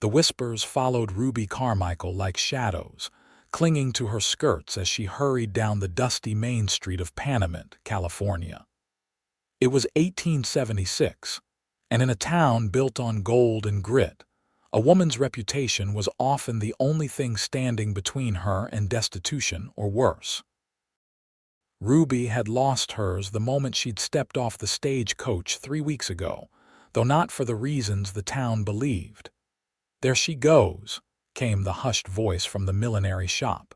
The whispers followed Ruby Carmichael like shadows, clinging to her skirts as she hurried down the dusty main street of Panamint, California. It was 1876, and in a town built on gold and grit, a woman's reputation was often the only thing standing between her and destitution or worse. Ruby had lost hers the moment she'd stepped off the stagecoach 3 weeks ago, though not for the reasons the town believed. "There she goes," came the hushed voice from the millinery shop.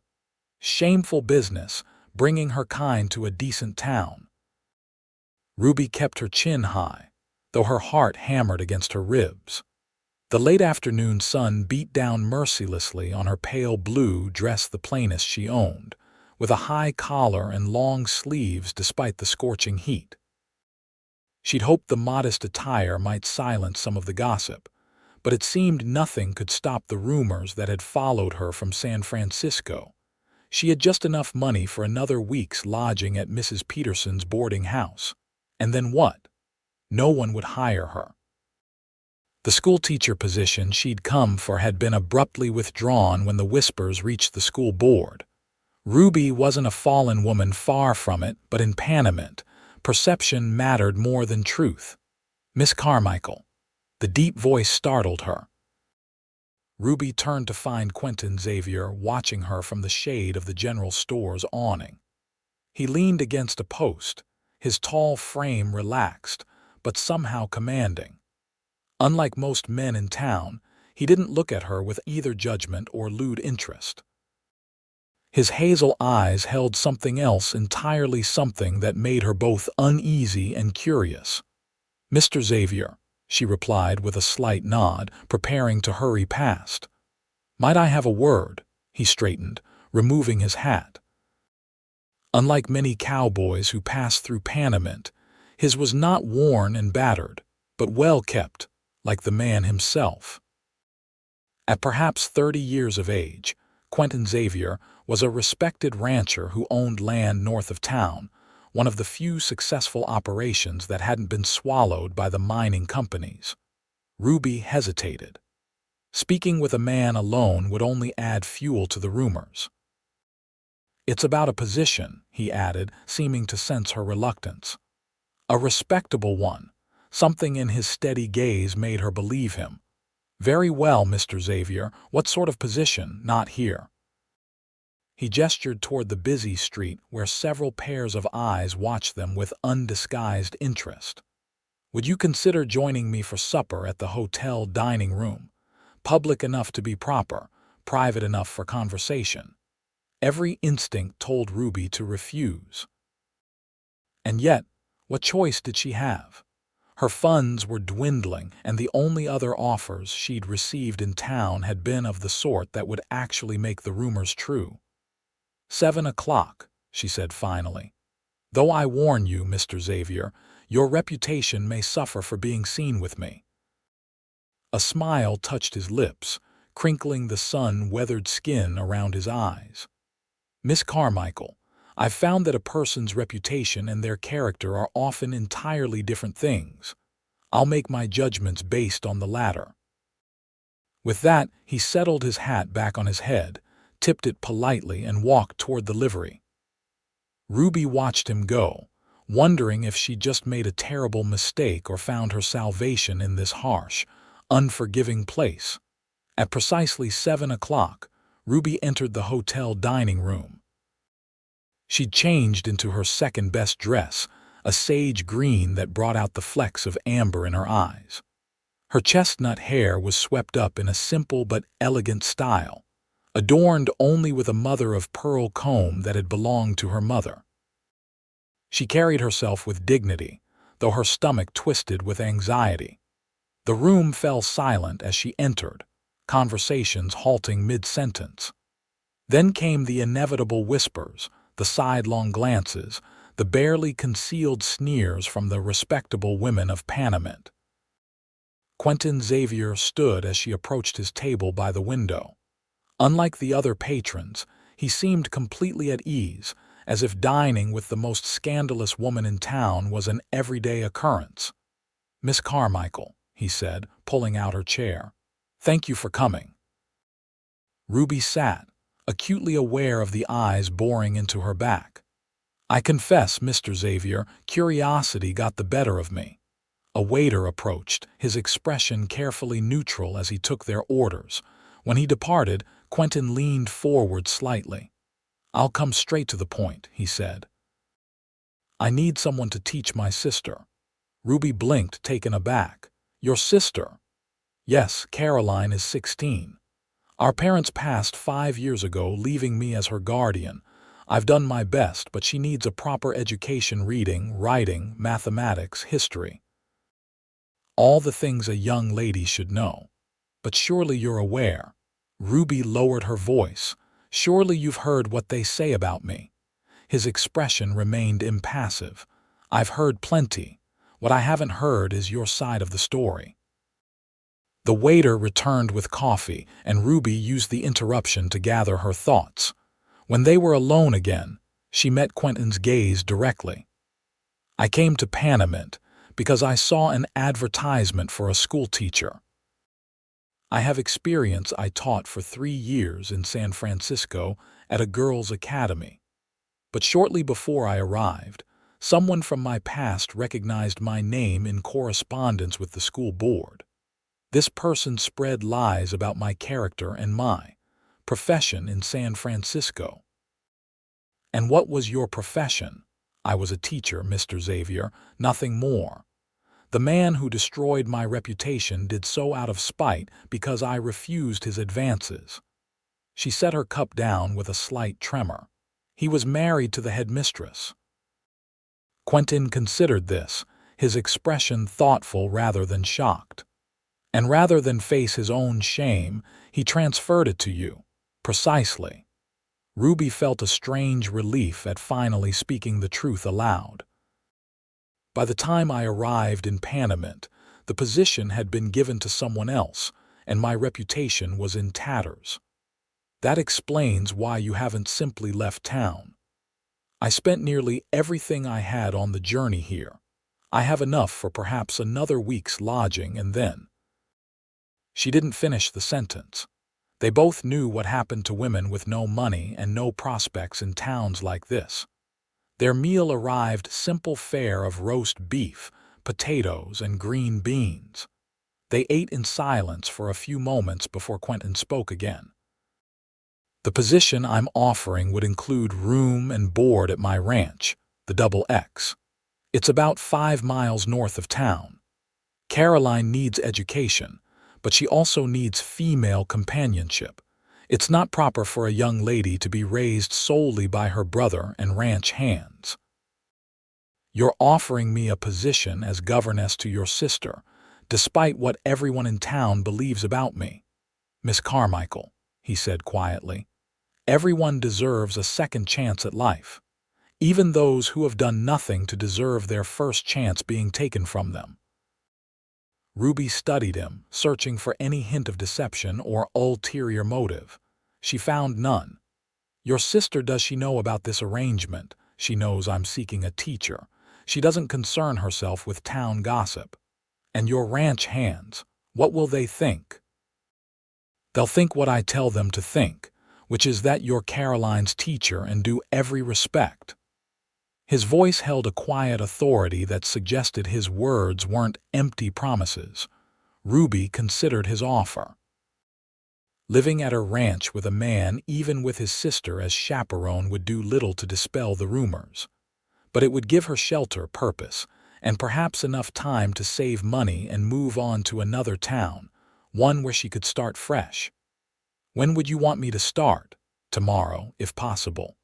"Shameful business, bringing her kind to a decent town." Ruby kept her chin high, though her heart hammered against her ribs. The late afternoon sun beat down mercilessly on her pale blue dress, the plainest she owned, with a high collar and long sleeves despite the scorching heat. She'd hoped the modest attire might silence some of the gossip, but it seemed nothing could stop the rumors that had followed her from San Francisco. She had just enough money for another week's lodging at Mrs. Peterson's boarding house. And then what? No one would hire her. The schoolteacher position she'd come for had been abruptly withdrawn when the whispers reached the school board. Ruby wasn't a fallen woman, far from it, but in Panamint, perception mattered more than truth. "Miss Carmichael." The deep voice startled her. Ruby turned to find Quentin Xavier watching her from the shade of the general store's awning. He leaned against a post, his tall frame relaxed, but somehow commanding. Unlike most men in town, he didn't look at her with either judgment or lewd interest. His hazel eyes held something else entirely, something that made her both uneasy and curious. "Mr. Xavier," she replied with a slight nod, preparing to hurry past. "Might I have a word?" He straightened, removing his hat. Unlike many cowboys who passed through Panamint, his was not worn and battered, but well kept, like the man himself. At perhaps 30 years of age, Quentin Xavier was a respected rancher who owned land north of town, one of the few successful operations that hadn't been swallowed by the mining companies. Ruby hesitated. Speaking with a man alone would only add fuel to the rumors. "It's about a position," he added, seeming to sense her reluctance. "A respectable one." Something in his steady gaze made her believe him. "Very well, Mr. Xavier, what sort of position? Not here." He gestured toward the busy street where several pairs of eyes watched them with undisguised interest. "Would you consider joining me for supper at the hotel dining room? Public enough to be proper, private enough for conversation." Every instinct told Ruby to refuse. And yet, what choice did she have? Her funds were dwindling, and the only other offers she'd received in town had been of the sort that would actually make the rumors true. "7 o'clock, she said finally. "Though I warn you, Mr. Xavier, your reputation may suffer for being seen with me." A smile touched his lips, crinkling the sun-weathered skin around his eyes. "Miss Carmichael, I've found that a person's reputation and their character are often entirely different things. I'll make my judgments based on the latter." With that, he settled his hat back on his head, tipped it politely, and walked toward the livery. Ruby watched him go, wondering if she'd just made a terrible mistake or found her salvation in this harsh, unforgiving place. At precisely 7 o'clock, Ruby entered the hotel dining room. She'd changed into her second-best dress, a sage green that brought out the flecks of amber in her eyes. Her chestnut hair was swept up in a simple but elegant style, adorned only with a mother-of-pearl comb that had belonged to her mother. She carried herself with dignity, though her stomach twisted with anxiety. The room fell silent as she entered, conversations halting mid-sentence. Then came the inevitable whispers, the sidelong glances, the barely concealed sneers from the respectable women of Panamint. Quentin Xavier stood as she approached his table by the window. Unlike the other patrons, he seemed completely at ease, as if dining with the most scandalous woman in town was an everyday occurrence. "Miss Carmichael," he said, pulling out her chair. Thank you for coming. Ruby sat, acutely aware of the eyes boring into her back. I confess, Mr. Xavier, curiosity got the better of me. A waiter approached, his expression carefully neutral as he took their orders. When he departed, Quentin leaned forward slightly. "I'll come straight to the point," he said. "I need someone to teach my sister." Ruby blinked, taken aback. "Your sister?" "Yes, Caroline is 16. Our parents passed 5 years ago, leaving me as her guardian. I've done my best, but she needs a proper education: reading, writing, mathematics, history. All the things a young lady should know. But surely you're aware." Ruby lowered her voice. "Surely you've heard what they say about me." His expression remained impassive. "I've heard plenty. What I haven't heard is your side of the story." The waiter returned with coffee, and Ruby used the interruption to gather her thoughts. When they were alone again, she met Quentin's gaze directly. "I came to Panamint because I saw an advertisement for a schoolteacher. I have experience. I taught for 3 years in San Francisco at a girls' academy. But shortly before I arrived, someone from my past recognized my name in correspondence with the school board. This person spread lies about my character and my profession in San Francisco." "And what was your profession?" "I was a teacher, Mr. Xavier, nothing more. The man who destroyed my reputation did so out of spite because I refused his advances." She set her cup down with a slight tremor. "He was married to the headmistress." Quentin considered this, his expression thoughtful rather than shocked. "And rather than face his own shame, he transferred it to you." "Precisely." Ruby felt a strange relief at finally speaking the truth aloud. "By the time I arrived in Panamint, the position had been given to someone else, and my reputation was in tatters. That explains why you haven't simply left town. I spent nearly everything I had on the journey here. I have enough for perhaps another week's lodging, and then—" She didn't finish the sentence. They both knew what happened to women with no money and no prospects in towns like this. Their meal arrived: simple fare of roast beef, potatoes, and green beans. They ate in silence for a few moments before Quentin spoke again. "The position I'm offering would include room and board at my ranch, the Double X. It's about 5 miles north of town. Caroline needs education, but she also needs female companionship. It's not proper for a young lady to be raised solely by her brother and ranch hands. You're offering me a position as governess to your sister, despite what everyone in town believes about me." "Miss Carmichael," he said quietly, "everyone deserves a second chance at life, even those who have done nothing to deserve their first chance being taken from them." Ruby studied him, searching for any hint of deception or ulterior motive. She found none. "Your sister, does she know about this arrangement? She knows I'm seeking a teacher. She doesn't concern herself with town gossip. And your ranch hands, what will they think?" "They'll think what I tell them to think, which is that you're Caroline's teacher and due every respect." His voice held a quiet authority that suggested his words weren't empty promises. Ruby considered his offer. Living at her ranch with a man, even with his sister as chaperone, would do little to dispel the rumors. But it would give her shelter, purpose, and perhaps enough time to save money and move on to another town, one where she could start fresh. "When would you want me to start?" "Tomorrow, if possible.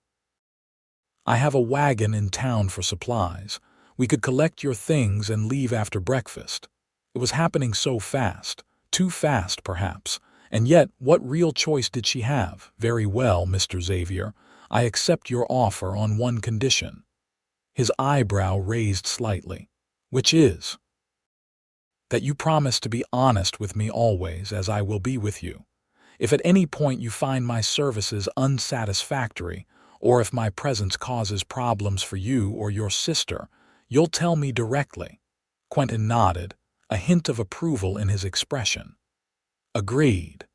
I have a wagon in town for supplies. We could collect your things and leave after breakfast." It was happening so fast, too fast perhaps, and yet what real choice did she have? "Very well, Mr. Xavier, I accept your offer on one condition." His eyebrow raised slightly. "Which is?" "That you promise to be honest with me always, as I will be with you. If at any point you find my services unsatisfactory, or if my presence causes problems for you or your sister, you'll tell me directly." Quentin nodded, a hint of approval in his expression. Agreed.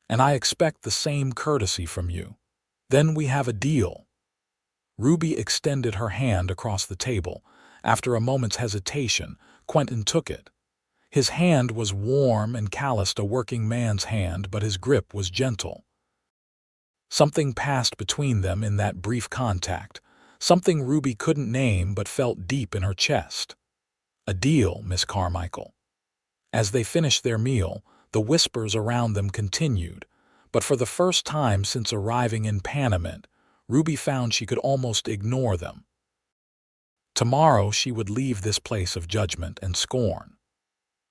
And I expect the same courtesy from you. Then we have a deal. Ruby extended her hand across the table. After a moment's hesitation, Quentin took it. His hand was warm and calloused, a working man's hand, but his grip was gentle. Something passed between them in that brief contact, something Ruby couldn't name but felt deep in her chest. A deal, Miss Carmichael. As they finished their meal, the whispers around them continued, but for the first time since arriving in Panamint, Ruby found she could almost ignore them. Tomorrow she would leave this place of judgment and scorn.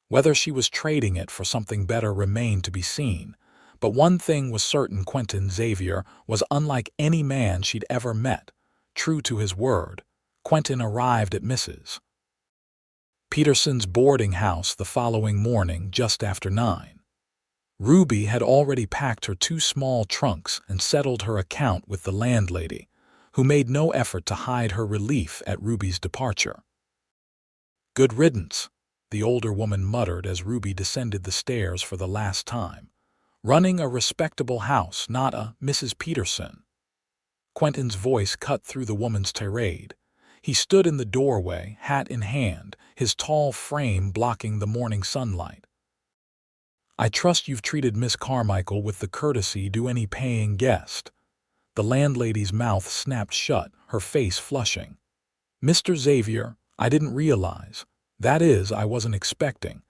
Whether she was trading it for something better remained to be seen, but one thing was certain: Quentin Xavier was unlike any man she'd ever met. True to his word, Quentin arrived at Mrs. Peterson's boarding house the following morning just after 9. Ruby had already packed her 2 small trunks and settled her account with the landlady, who made no effort to hide her relief at Ruby's departure. "Good riddance," the older woman muttered as Ruby descended the stairs for the last time. "Running a respectable house, not a Mrs. Peterson." Quentin's voice cut through the woman's tirade. He stood in the doorway, hat in hand, his tall frame blocking the morning sunlight. "I trust you've treated Miss Carmichael with the courtesy due any paying guest." The landlady's mouth snapped shut, her face flushing. "Mr. Xavier, I didn't realize. That is, I wasn't expecting.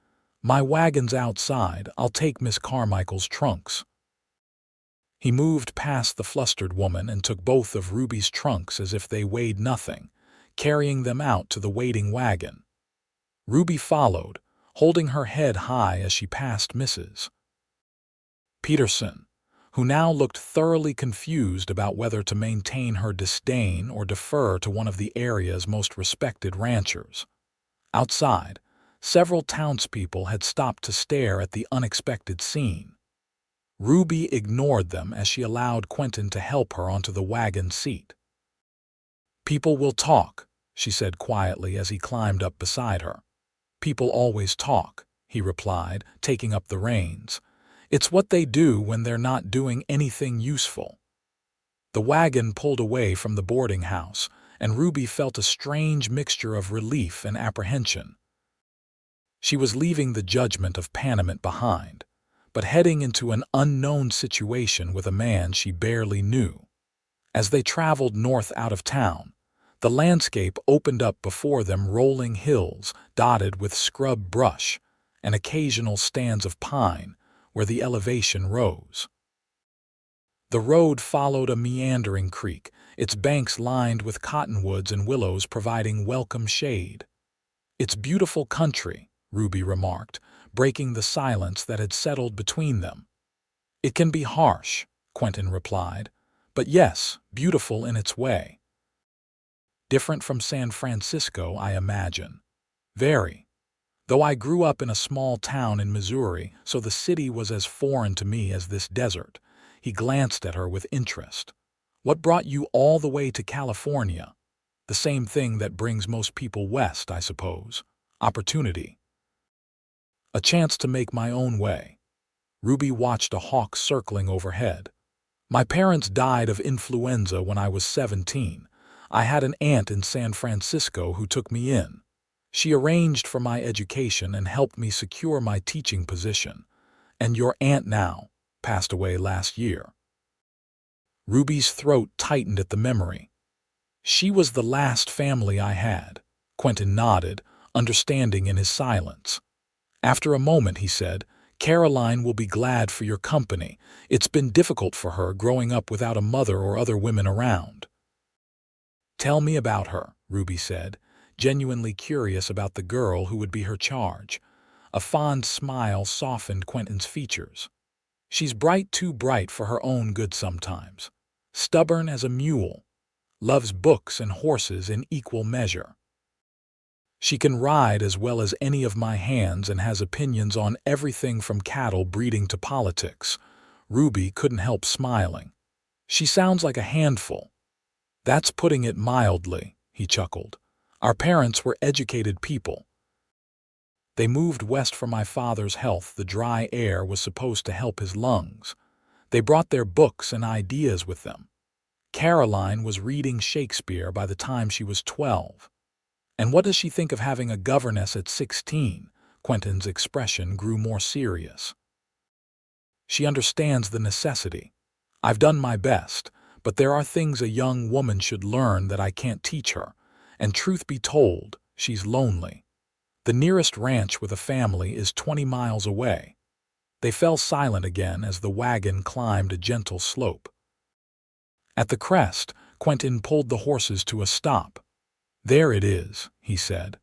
My wagon's outside. I'll take Miss Carmichael's trunks." He moved past the flustered woman and took both of Ruby's trunks as if they weighed nothing, carrying them out to the waiting wagon. Ruby followed, holding her head high as she passed Mrs. Peterson, who now looked thoroughly confused about whether to maintain her disdain or defer to one of the area's most respected ranchers. Outside, several townspeople had stopped to stare at the unexpected scene. Ruby ignored them as she allowed Quentin to help her onto the wagon seat. "People will talk," she said quietly as he climbed up beside her. "People always talk," he replied, taking up the reins. "It's what they do when they're not doing anything useful." The wagon pulled away from the boarding house, and Ruby felt a strange mixture of relief and apprehension. She was leaving the judgment of Panamint behind, but heading into an unknown situation with a man she barely knew. As they traveled north out of town, the landscape opened up before them, rolling hills dotted with scrub brush and occasional stands of pine where the elevation rose. The road followed a meandering creek, its banks lined with cottonwoods and willows providing welcome shade. "It's beautiful country," Ruby remarked, breaking the silence that had settled between them. "It can be harsh," Quentin replied, "but yes, beautiful in its way." "Different from San Francisco, I imagine." "Very. Though I grew up in a small town in Missouri, so the city was as foreign to me as this desert." He glanced at her with interest. "What brought you all the way to California?" "The same thing that brings most people west, I suppose. Opportunity. A chance to make my own way." Ruby watched a hawk circling overhead. "My parents died of influenza when I was 17. I had an aunt in San Francisco who took me in. She arranged for my education and helped me secure my teaching position. And your aunt now passed away last year." Ruby's throat tightened at the memory. "She was the last family I had." Quentin nodded, understanding in his silence. After a moment he said, "Caroline will be glad for your company. It's been difficult for her growing up without a mother or other women around." "Tell me about her," Ruby said, genuinely curious about the girl who would be her charge. A fond smile softened Quentin's features. "She's bright, too bright for her own good sometimes. Stubborn as a mule. Loves books and horses in equal measure. She can ride as well as any of my hands and has opinions on everything from cattle breeding to politics." Ruby couldn't help smiling. "She sounds like a handful." "That's putting it mildly," he chuckled. "Our parents were educated people. They moved west for my father's health. The dry air was supposed to help his lungs. They brought their books and ideas with them. Caroline was reading Shakespeare by the time she was 12. And what does she think of having a governess at 16? Quentin's expression grew more serious. She understands the necessity. I've done my best, but there are things a young woman should learn that I can't teach her. And truth be told, she's lonely. The nearest ranch with a family is 20 miles away. They fell silent again as the wagon climbed a gentle slope. At the crest, Quentin pulled the horses to a stop. There it is, he said.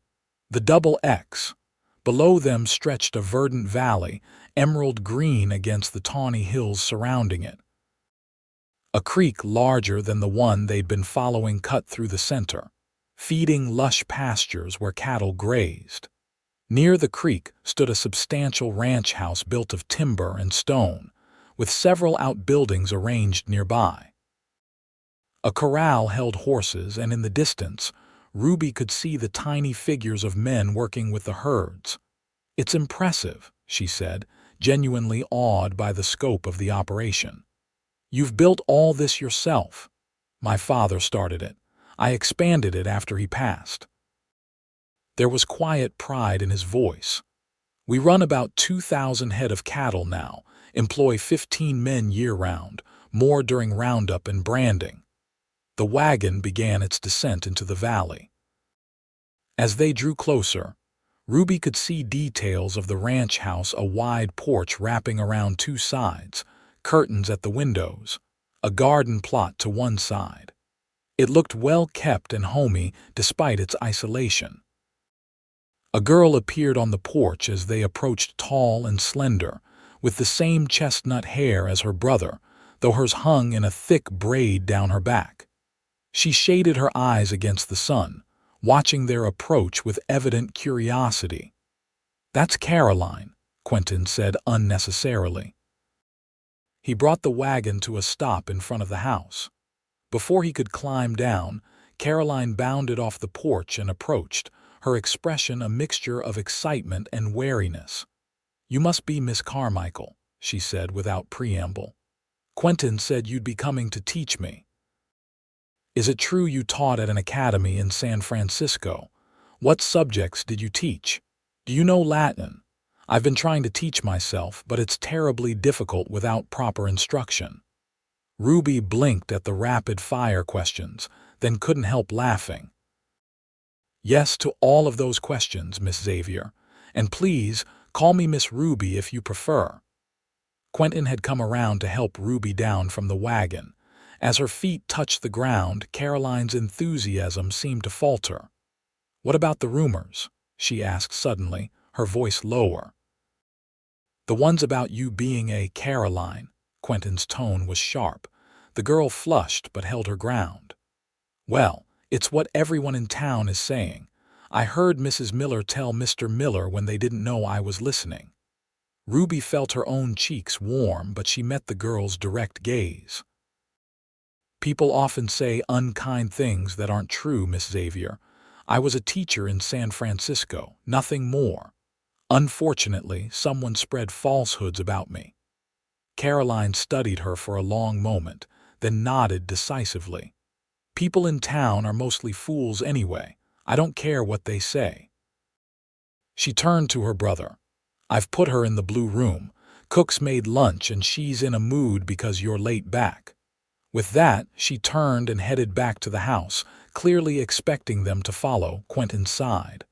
The double X. Below them stretched a verdant valley, emerald green against the tawny hills surrounding it. A creek larger than the one they'd been following cut through the center, feeding lush pastures where cattle grazed. Near the creek stood a substantial ranch house built of timber and stone, with several outbuildings arranged nearby. A corral held horses, and in the distance, Ruby could see the tiny figures of men working with the herds. "It's impressive," she said, genuinely awed by the scope of the operation. "You've built all this yourself." "My father started it. I expanded it after he passed." There was quiet pride in his voice. "We run about 2,000 head of cattle now, employ 15 men year-round, more during roundup and branding." The wagon began its descent into the valley. As they drew closer, Ruby could see details of the ranch house: a wide porch wrapping around two sides, curtains at the windows, a garden plot to one side. It looked well kept and homey despite its isolation. A girl appeared on the porch as they approached, tall and slender, with the same chestnut hair as her brother, though hers hung in a thick braid down her back. She shaded her eyes against the sun, watching their approach with evident curiosity. "That's Caroline," Quentin said unnecessarily. He brought the wagon to a stop in front of the house. Before he could climb down, Caroline bounded off the porch and approached, her expression a mixture of excitement and wariness. "You must be Miss Carmichael," she said without preamble. "Quentin said you'd be coming to teach me. Is it true you taught at an academy in San Francisco? What subjects did you teach? Do you know Latin? I've been trying to teach myself, but it's terribly difficult without proper instruction." Ruby blinked at the rapid-fire questions, then couldn't help laughing. "Yes to all of those questions, Miss Xavier. And please, call me Miss Ruby if you prefer." Quentin had come around to help Ruby down from the wagon. As her feet touched the ground, Caroline's enthusiasm seemed to falter. "What about the rumors?" she asked suddenly, her voice lower. "The ones about you being a Caroline." Quentin's tone was sharp. The girl flushed but held her ground. "Well, it's what everyone in town is saying. I heard Mrs. Miller tell Mr. Miller when they didn't know I was listening." Ruby felt her own cheeks warm, but she met the girl's direct gaze. "People often say unkind things that aren't true, Miss Xavier. I was a teacher in San Francisco, nothing more. Unfortunately, someone spread falsehoods about me." Caroline studied her for a long moment, then nodded decisively. "People in town are mostly fools anyway. I don't care what they say." She turned to her brother. "I've put her in the blue room. Cook's made lunch and she's in a mood because you're late back." With that, she turned and headed back to the house, clearly expecting them to follow. Quentin sighed.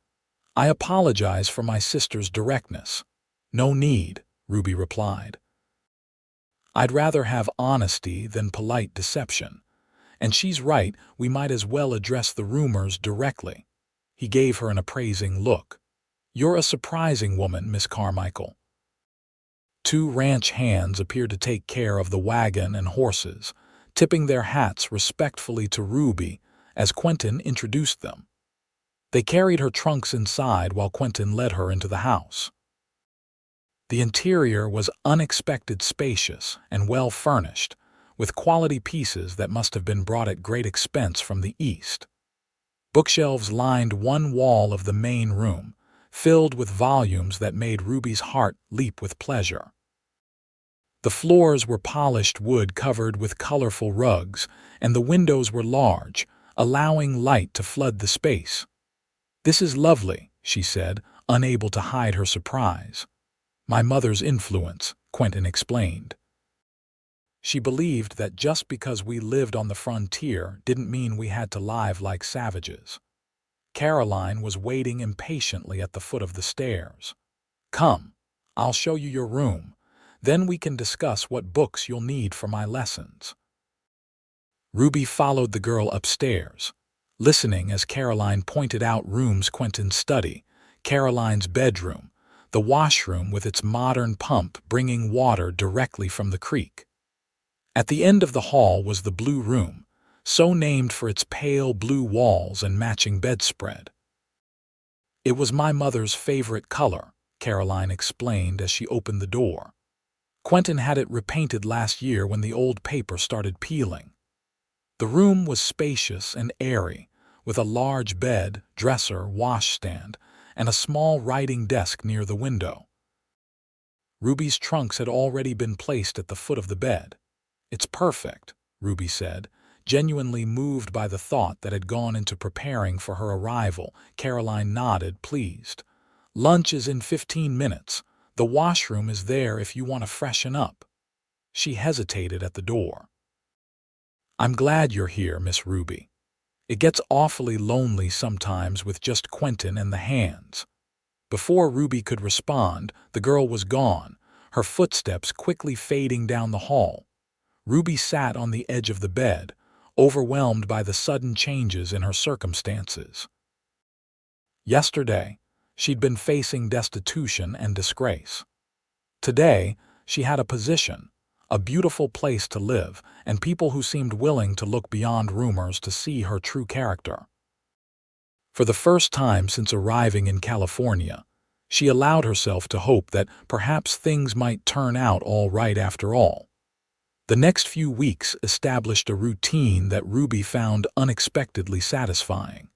"I apologize for my sister's directness." "No need," Ruby replied. "I'd rather have honesty than polite deception. And she's right, we might as well address the rumors directly." He gave her an appraising look. "You're a surprising woman, Miss Carmichael." Two ranch hands appeared to take care of the wagon and horses, tipping their hats respectfully to Ruby as Quentin introduced them. They carried her trunks inside while Quentin led her into the house. The interior was unexpected spacious and well furnished, with quality pieces that must have been brought at great expense from the East. Bookshelves lined one wall of the main room, filled with volumes that made Ruby's heart leap with pleasure. The floors were polished wood covered with colorful rugs, and the windows were large, allowing light to flood the space. "This is lovely," she said, unable to hide her surprise. "My mother's influence," Quentin explained. She believed that just because we lived on the frontier didn't mean we had to live like savages. Caroline was waiting impatiently at the foot of the stairs. "Come, I'll show you your room. Then we can discuss what books you'll need for my lessons." Ruby followed the girl upstairs, listening as Caroline pointed out rooms: Quentin's study, Caroline's bedroom, the washroom with its modern pump bringing water directly from the creek. At the end of the hall was the blue room, so named for its pale blue walls and matching bedspread. "It was my mother's favorite color," Caroline explained as she opened the door. "Quentin had it repainted last year when the old paper started peeling." The room was spacious and airy, with a large bed, dresser, washstand, and a small writing desk near the window. Ruby's trunks had already been placed at the foot of the bed. "It's perfect," Ruby said, genuinely moved by the thought that had gone into preparing for her arrival. Caroline nodded, pleased. "Lunch is in 15 minutes. The washroom is there if you want to freshen up." She hesitated at the door. "I'm glad you're here, Miss Ruby. It gets awfully lonely sometimes with just Quentin and the hands." Before Ruby could respond, the girl was gone, her footsteps quickly fading down the hall. Ruby sat on the edge of the bed, overwhelmed by the sudden changes in her circumstances. Yesterday, she'd been facing destitution and disgrace. Today, she had a position, a beautiful place to live, and people who seemed willing to look beyond rumors to see her true character. For the first time since arriving in California, she allowed herself to hope that perhaps things might turn out all right after all. The next few weeks established a routine that Ruby found unexpectedly satisfying.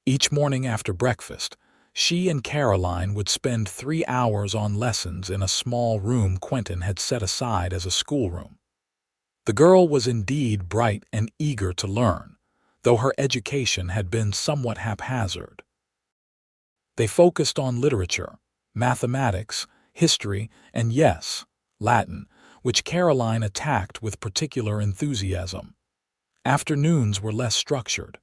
Each morning after breakfast, she and Caroline would spend 3 hours on lessons in a small room Quentin had set aside as a schoolroom. The girl was indeed bright and eager to learn, though her education had been somewhat haphazard. They focused on literature, mathematics, history, and yes, Latin, which Caroline attacked with particular enthusiasm. Afternoons were less structured.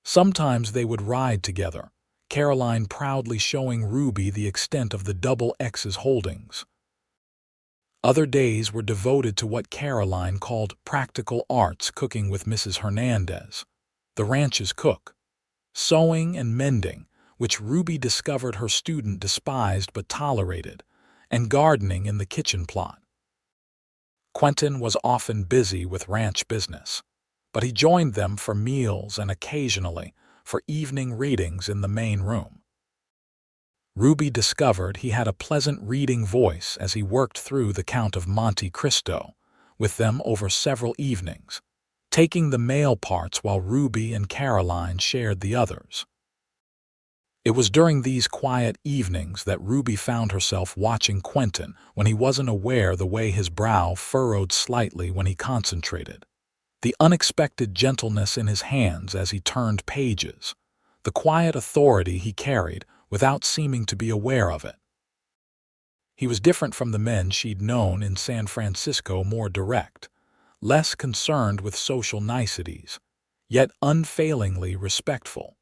Sometimes they would ride together, Caroline proudly showing Ruby the extent of the double X's holdings. Other days were devoted to what Caroline called practical arts: cooking with Mrs. Hernandez, the ranch's cook, sewing and mending, which Ruby discovered her student despised but tolerated, and gardening in the kitchen plot. Quentin was often busy with ranch business, but he joined them for meals and occasionally for evening readings in the main room. Ruby discovered he had a pleasant reading voice as he worked through the Count of Monte Cristo with them over several evenings, taking the male parts while Ruby and Caroline shared the others. It was during these quiet evenings that Ruby found herself watching Quentin when he wasn't aware, the way his brow furrowed slightly when he concentrated, the unexpected gentleness in his hands as he turned pages, the quiet authority he carried without seeming to be aware of it. He was different from the men she'd known in San Francisco, more direct, less concerned with social niceties, yet unfailingly respectful.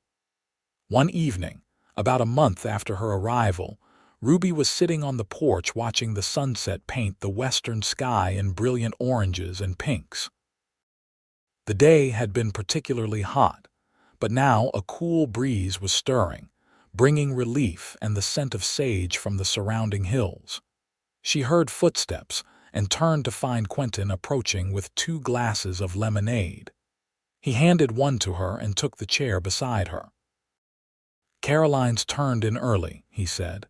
One evening, about a month after her arrival, Ruby was sitting on the porch watching the sunset paint the western sky in brilliant oranges and pinks. The day had been particularly hot, but now a cool breeze was stirring, bringing relief and the scent of sage from the surrounding hills. She heard footsteps and turned to find Quentin approaching with 2 glasses of lemonade. He handed one to her and took the chair beside her. "Caroline's turned in early," he said.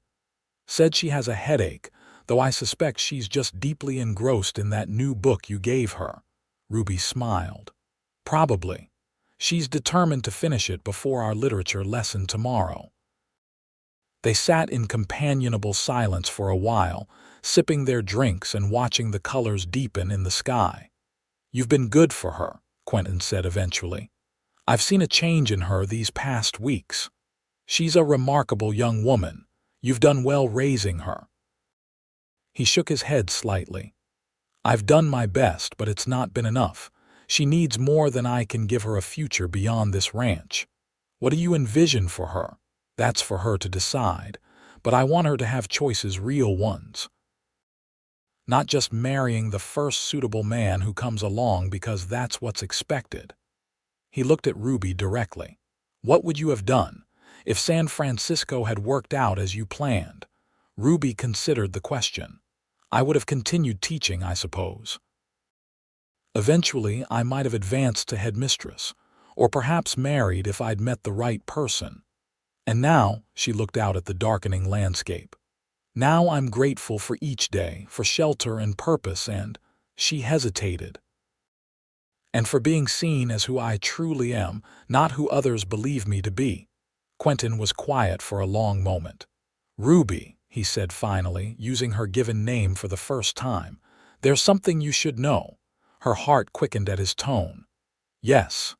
"Said she has a headache, though I suspect she's just deeply engrossed in that new book you gave her." Ruby smiled. "Probably. She's determined to finish it before our literature lesson tomorrow." They sat in companionable silence for a while, sipping their drinks and watching the colors deepen in the sky. "You've been good for her," Quentin said eventually. "I've seen a change in her these past weeks. She's a remarkable young woman. You've done well raising her." He shook his head slightly. "I've done my best, but it's not been enough. She needs more than I can give her a future beyond this ranch. What do you envision for her? That's for her to decide, but I want her to have choices, real ones. Not just marrying the first suitable man who comes along because that's what's expected." He looked at Ruby directly. "What would you have done if San Francisco had worked out as you planned?" Ruby considered the question. "I would have continued teaching, I suppose. Eventually, I might have advanced to headmistress, or perhaps married if I'd met the right person. And now," she looked out at the darkening landscape, "now I'm grateful for each day, for shelter and purpose and—" she hesitated. "And for being seen as who I truly am, not who others believe me to be." Quentin was quiet for a long moment. "Ruby," he said finally, using her given name for the first time, "there's something you should know." Her heart quickened at his tone. "Yes."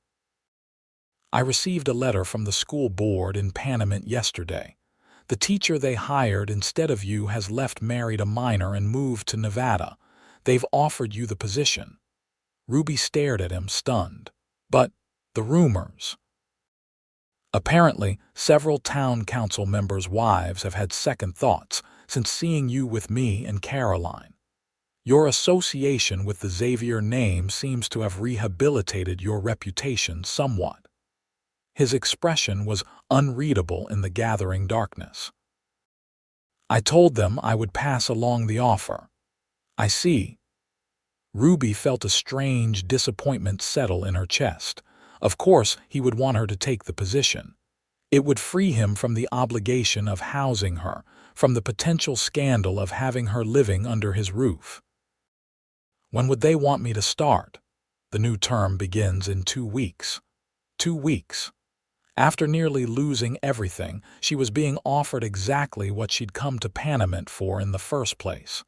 "I received a letter from the school board in Panamint yesterday. The teacher they hired instead of you has left, married a minor, and moved to Nevada. They've offered you the position." Ruby stared at him, stunned. "But the rumors—" "Apparently, several town council members' wives have had second thoughts since seeing you with me and Caroline. Your association with the Xavier name seems to have rehabilitated your reputation somewhat." His expression was unreadable in the gathering darkness. "I told them I would pass along the offer." "I see." Ruby felt a strange disappointment settle in her chest. Of course, he would want her to take the position. It would free him from the obligation of housing her, from the potential scandal of having her living under his roof. "When would they want me to start?" "The new term begins in 2 weeks." 2 weeks. After nearly losing everything, she was being offered exactly what she'd come to Panamint for in the first place.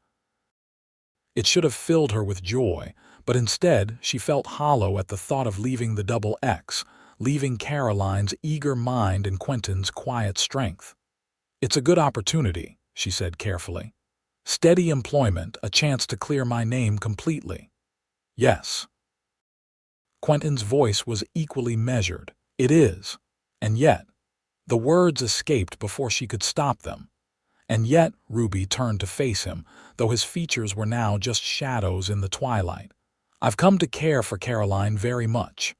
It should have filled her with joy, but instead she felt hollow at the thought of leaving the XX, leaving Caroline's eager mind and Quentin's quiet strength. "It's a good opportunity," she said carefully. "Steady employment, a chance to clear my name completely." "Yes." Quentin's voice was equally measured. "It is. And yet—" The words escaped before she could stop them. "And yet," Ruby turned to face him, though his features were now just shadows in the twilight, "I've come to care for Caroline very much.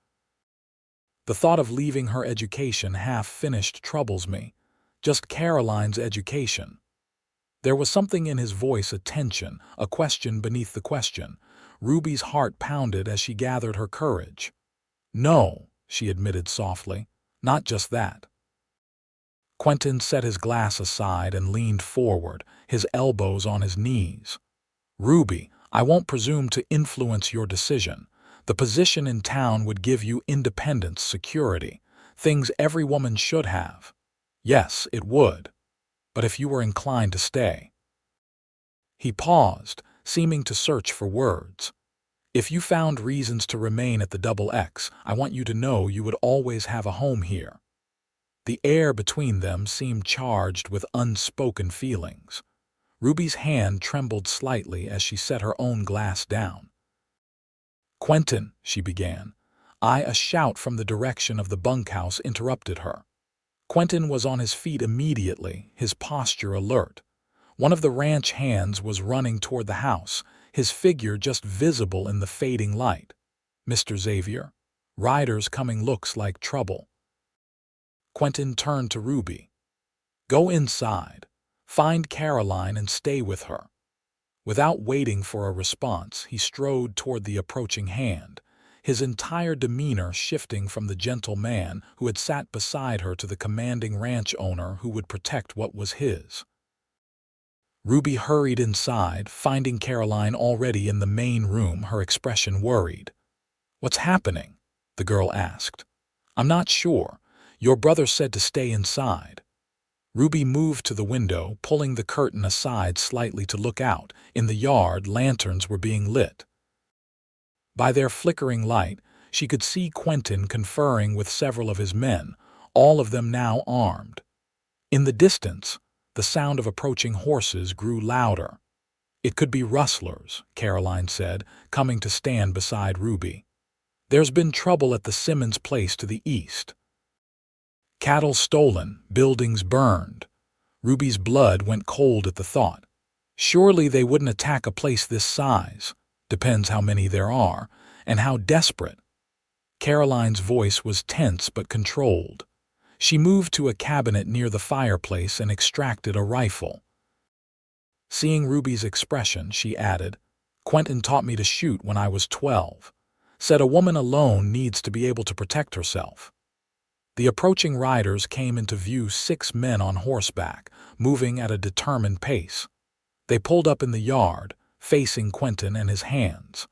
The thought of leaving her education half-finished troubles me. Just Caroline's education." There was something in his voice, a tension, a question beneath the question. Ruby's heart pounded as she gathered her courage. "No," she admitted softly, "not just that." Quentin set his glass aside and leaned forward, his elbows on his knees. "Ruby, I won't presume to influence your decision. The position in town would give you independence, security, things every woman should have. Yes, it would. But if you were inclined to stay—" He paused, seeming to search for words. "If you found reasons to remain at the XX, I want you to know you would always have a home here." The air between them seemed charged with unspoken feelings. Ruby's hand trembled slightly as she set her own glass down. "Quentin," she began. A shout from the direction of the bunkhouse interrupted her. Quentin was on his feet immediately, his posture alert. One of the ranch hands was running toward the house, his figure just visible in the fading light. "Mr. Xavier? Riders coming, looks like trouble." Quentin turned to Ruby. "Go inside. Find Caroline and stay with her." Without waiting for a response, he strode toward the approaching hand, his entire demeanor shifting from the gentle man who had sat beside her to the commanding ranch owner who would protect what was his. Ruby hurried inside, finding Caroline already in the main room, her expression worried. "What's happening?" the girl asked. "I'm not sure. Your brother said to stay inside." Ruby moved to the window, pulling the curtain aside slightly to look out. In the yard, lanterns were being lit. By their flickering light, she could see Quentin conferring with several of his men, all of them now armed. In the distance, the sound of approaching horses grew louder. "It could be rustlers," Caroline said, coming to stand beside Ruby. "There's been trouble at the Simmons place to the east. Cattle stolen, buildings burned." Ruby's blood went cold at the thought. Surely they wouldn't attack a place this size. Depends how many there are, and how desperate. Caroline's voice was tense but controlled. She moved to a cabinet near the fireplace and extracted a rifle. Seeing Ruby's expression, she added, "Quentin taught me to shoot when I was 12. Said a woman alone needs to be able to protect herself." The approaching riders came into view, 6 men on horseback, moving at a determined pace. They pulled up in the yard, facing Quentin and his hands.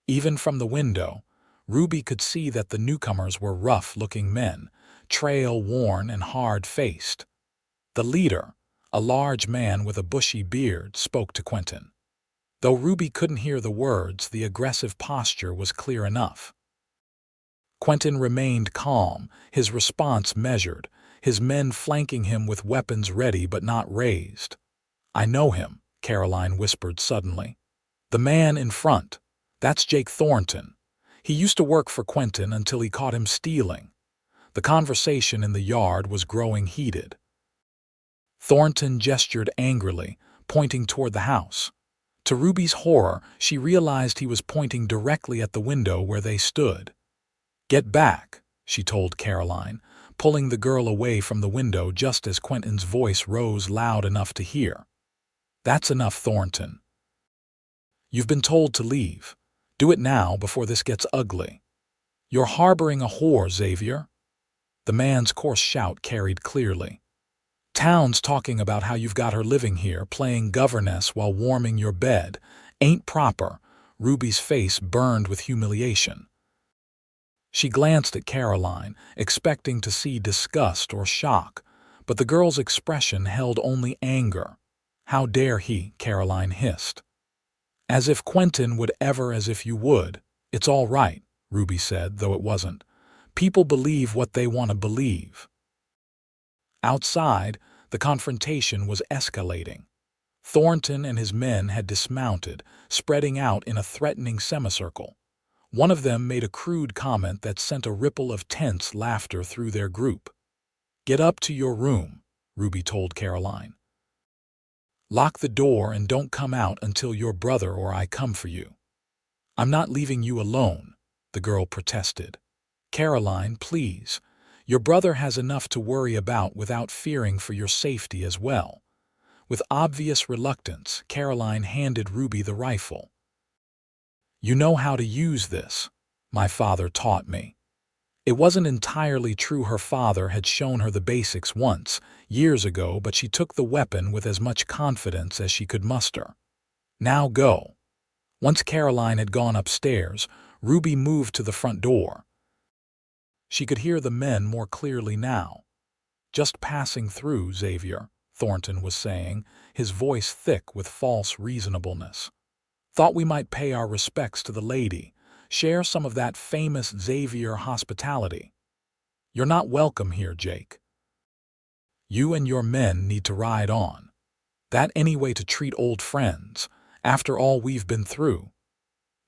Even from the window, Ruby could see that the newcomers were rough-looking men, trail-worn and hard-faced. The leader, a large man with a bushy beard, spoke to Quentin. Though Ruby couldn't hear the words, the aggressive posture was clear enough. Quentin remained calm, his response measured, his men flanking him with weapons ready but not raised. "I know him," Caroline whispered suddenly. "The man in front. That's Jake Thornton. He used to work for Quentin until he caught him stealing." The conversation in the yard was growing heated. Thornton gestured angrily, pointing toward the house. To Ruby's horror, she realized he was pointing directly at the window where they stood. "Get back," she told Caroline, pulling the girl away from the window just as Quentin's voice rose loud enough to hear. "That's enough, Thornton. You've been told to leave. Do it now before this gets ugly. You're harboring a whore, Xavier." The man's coarse shout carried clearly. "Town's talking about how you've got her living here, playing governess while warming your bed. Ain't proper." Ruby's face burned with humiliation. She glanced at Caroline, expecting to see disgust or shock, but the girl's expression held only anger. "How dare he?" Caroline hissed. "As if Quentin would ever, as if you would." "It's all right," Ruby said, though it wasn't. "People believe what they want to believe." Outside, the confrontation was escalating. Thornton and his men had dismounted, spreading out in a threatening semicircle. One of them made a crude comment that sent a ripple of tense laughter through their group. "Get up to your room," Ruby told Caroline. "Lock the door and don't come out until your brother or I come for you." "I'm not leaving you alone," the girl protested. "Caroline, please. Your brother has enough to worry about without fearing for your safety as well." With obvious reluctance, Caroline handed Ruby the rifle. "You know how to use this. My father taught me." It wasn't entirely true. Her father had shown her the basics once, years ago, but she took the weapon with as much confidence as she could muster. "Now go." Once Caroline had gone upstairs, Ruby moved to the front door. She could hear the men more clearly now. "Just passing through, Xavier," Thornton was saying, his voice thick with false reasonableness. "Thought we might pay our respects to the lady, share some of that famous Xavier hospitality. You're not welcome here, Jake. You and your men need to ride on. That any way to treat old friends, after all we've been through."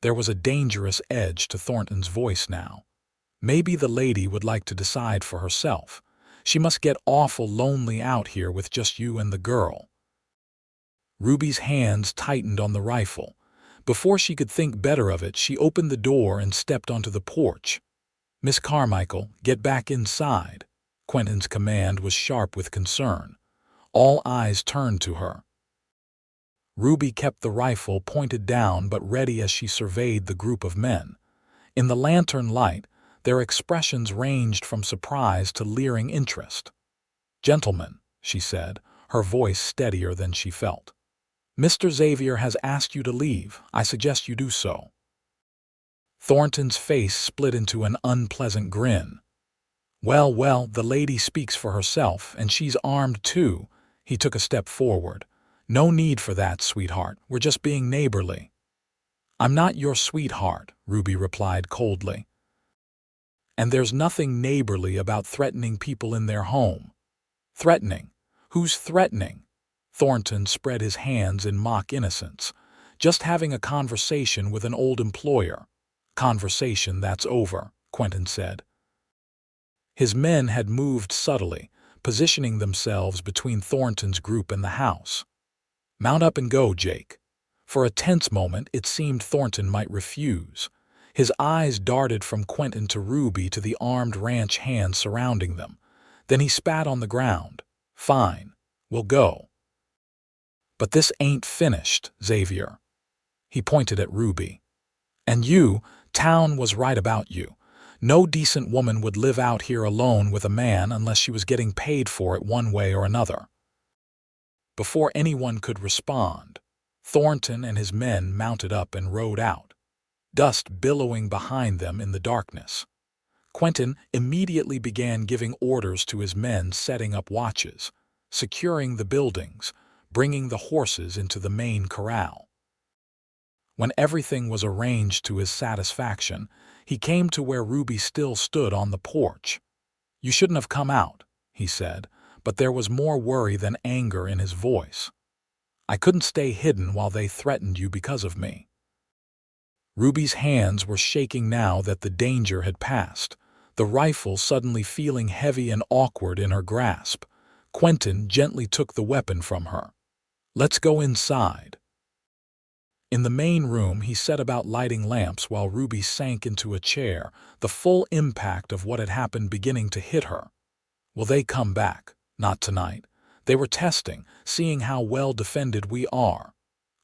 There was a dangerous edge to Thornton's voice now. Maybe the lady would like to decide for herself. She must get awful lonely out here with just you and the girl. Ruby's hands tightened on the rifle. Before she could think better of it, she opened the door and stepped onto the porch. "Miss Carmichael, get back inside." Quentin's command was sharp with concern. All eyes turned to her. Ruby kept the rifle pointed down but ready as she surveyed the group of men. In the lantern light, their expressions ranged from surprise to leering interest. "Gentlemen," she said, her voice steadier than she felt. "Mr. Xavier has asked you to leave. I suggest you do so." Thornton's face split into an unpleasant grin. Well, well, the lady speaks for herself, and she's armed too. He took a step forward. No need for that, sweetheart. We're just being neighborly. I'm not your sweetheart, Ruby replied coldly. And there's nothing neighborly about threatening people in their home. Threatening? Who's threatening? Thornton spread his hands in mock innocence. Just having a conversation with an old employer. Conversation that's over, Quentin said. His men had moved subtly, positioning themselves between Thornton's group and the house. Mount up and go, Jake. For a tense moment, it seemed Thornton might refuse. His eyes darted from Quentin to Ruby to the armed ranch hands surrounding them. Then he spat on the ground. Fine, we'll go. But this ain't finished, Xavier. He pointed at Ruby. And you, town was right about you. No decent woman would live out here alone with a man unless she was getting paid for it one way or another. Before anyone could respond, Thornton and his men mounted up and rode out, dust billowing behind them in the darkness. Quentin immediately began giving orders to his men, setting up watches, securing the buildings, bringing the horses into the main corral. When everything was arranged to his satisfaction, he came to where Ruby still stood on the porch. You shouldn't have come out, he said, but there was more worry than anger in his voice. I couldn't stay hidden while they threatened you because of me. Ruby's hands were shaking now that the danger had passed, the rifle suddenly feeling heavy and awkward in her grasp. Quentin gently took the weapon from her. Let's go inside. In the main room, he set about lighting lamps while Ruby sank into a chair, the full impact of what had happened beginning to hit her. Will they come back? Not tonight. They were testing, seeing how well defended we are.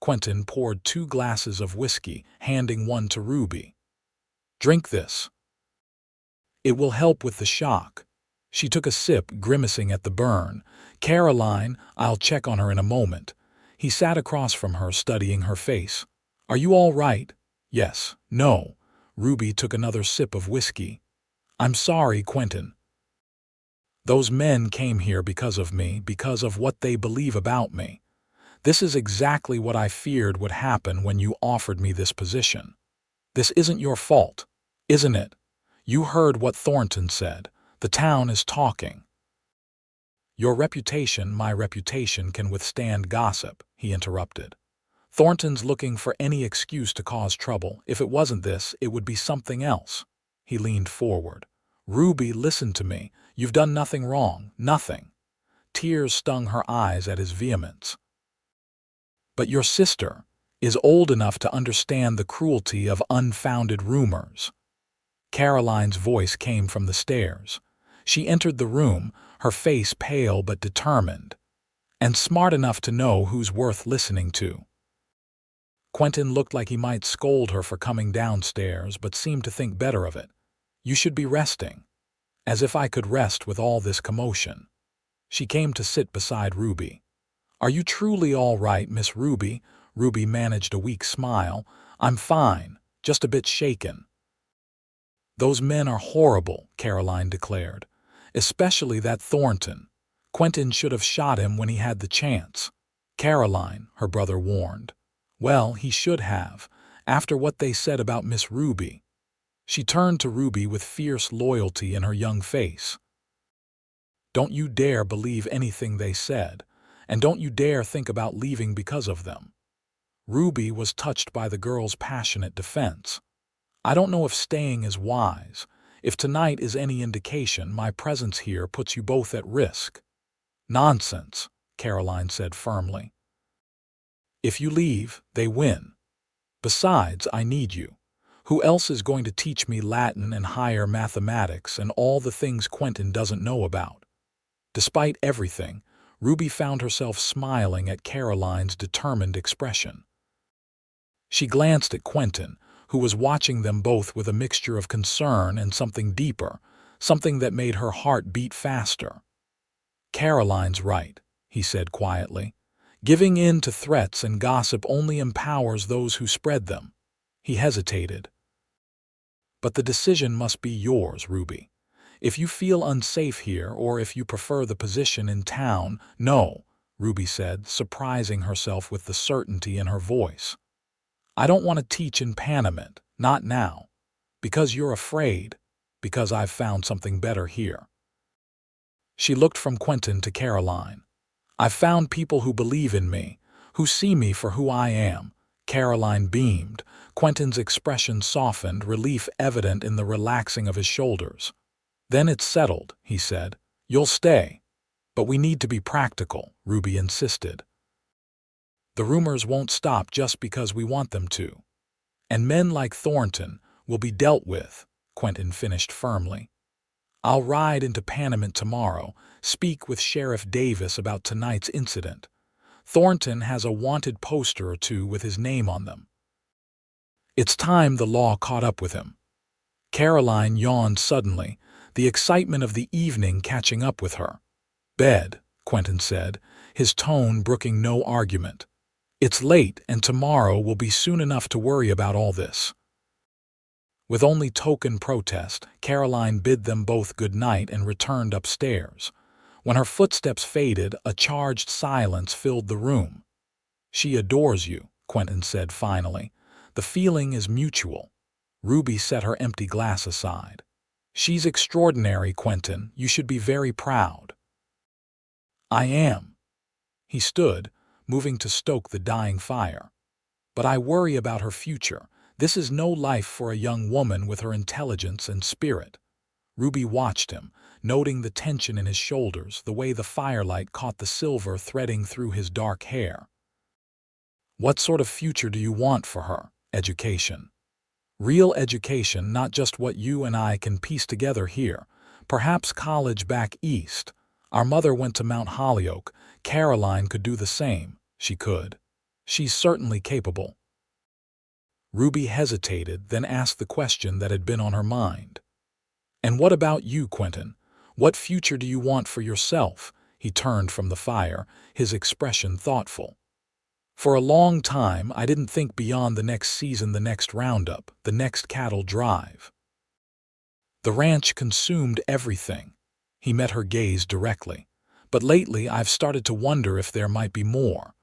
Quentin poured 2 glasses of whiskey, handing one to Ruby. Drink this. It will help with the shock. She took a sip, grimacing at the burn. Caroline, I'll check on her in a moment. He sat across from her, studying her face. Are you all right? Yes. No. Ruby took another sip of whiskey. I'm sorry, Quentin. Those men came here because of me, because of what they believe about me. This is exactly what I feared would happen when you offered me this position. This isn't your fault, isn't it? You heard what Thornton said. The town is talking. Your reputation, my reputation, can withstand gossip, he interrupted. Thornton's looking for any excuse to cause trouble. If it wasn't this, it would be something else. He leaned forward. Ruby, listen to me. You've done nothing wrong, nothing. Tears stung her eyes at his vehemence. But your sister is old enough to understand the cruelty of unfounded rumors. Caroline's voice came from the stairs. She entered the room, her face pale but determined, and smart enough to know who's worth listening to. Quentin looked like he might scold her for coming downstairs, but seemed to think better of it. You should be resting. As if I could rest with all this commotion. She came to sit beside Ruby. Are you truly all right, Miss Ruby? Ruby managed a weak smile. I'm fine, just a bit shaken. Those men are horrible, Caroline declared. Especially that Thornton. Quentin should have shot him when he had the chance. Caroline, her brother warned. Well, he should have, after what they said about Miss Ruby. She turned to Ruby with fierce loyalty in her young face. Don't you dare believe anything they said, and don't you dare think about leaving because of them. Ruby was touched by the girl's passionate defense. I don't know if staying is wise. If tonight is any indication, my presence here puts you both at risk. Nonsense, Caroline said firmly. If you leave, they win. Besides, I need you. Who else is going to teach me Latin and higher mathematics and all the things Quentin doesn't know about? Despite everything, Ruby found herself smiling at Caroline's determined expression. She glanced at Quentin, who was watching them both with a mixture of concern and something deeper, something that made her heart beat faster. Caroline's right, he said quietly. Giving in to threats and gossip only empowers those who spread them. He hesitated. But the decision must be yours, Ruby. If you feel unsafe here or if you prefer the position in town, no, Ruby said, surprising herself with the certainty in her voice. I don't want to teach in Panamint, not now. Because you're afraid, because I've found something better here. She looked from Quentin to Caroline. I've found people who believe in me, who see me for who I am. Caroline beamed. Quentin's expression softened, relief evident in the relaxing of his shoulders. Then it's settled, he said. You'll stay. But we need to be practical, Ruby insisted. The rumors won't stop just because we want them to. And men like Thornton will be dealt with, Quentin finished firmly. I'll ride into Panamint tomorrow, speak with Sheriff Davis about tonight's incident. Thornton has a wanted poster or two with his name on them. It's time the law caught up with him. Caroline yawned suddenly, the excitement of the evening catching up with her. Bed, Quentin said, his tone brooking no argument. It's late, and tomorrow will be soon enough to worry about all this. With only token protest, Caroline bid them both good night and returned upstairs. When her footsteps faded, a charged silence filled the room. She adores you, Quentin said finally. The feeling is mutual. Ruby set her empty glass aside. She's extraordinary, Quentin. You should be very proud. I am. He stood, moving to stoke the dying fire. But I worry about her future. This is no life for a young woman with her intelligence and spirit. Ruby watched him, noting the tension in his shoulders, the way the firelight caught the silver threading through his dark hair. What sort of future do you want for her? Education. Real education, not just what you and I can piece together here. Perhaps college back east. Our mother went to Mount Holyoke. Caroline could do the same. She could. She's certainly capable. Ruby hesitated, then asked the question that had been on her mind. And what about you, Quentin? What future do you want for yourself? He turned from the fire, his expression thoughtful. For a long time, I didn't think beyond the next season, the next roundup, the next cattle drive. The ranch consumed everything. He met her gaze directly. But lately, I've started to wonder if there might be more.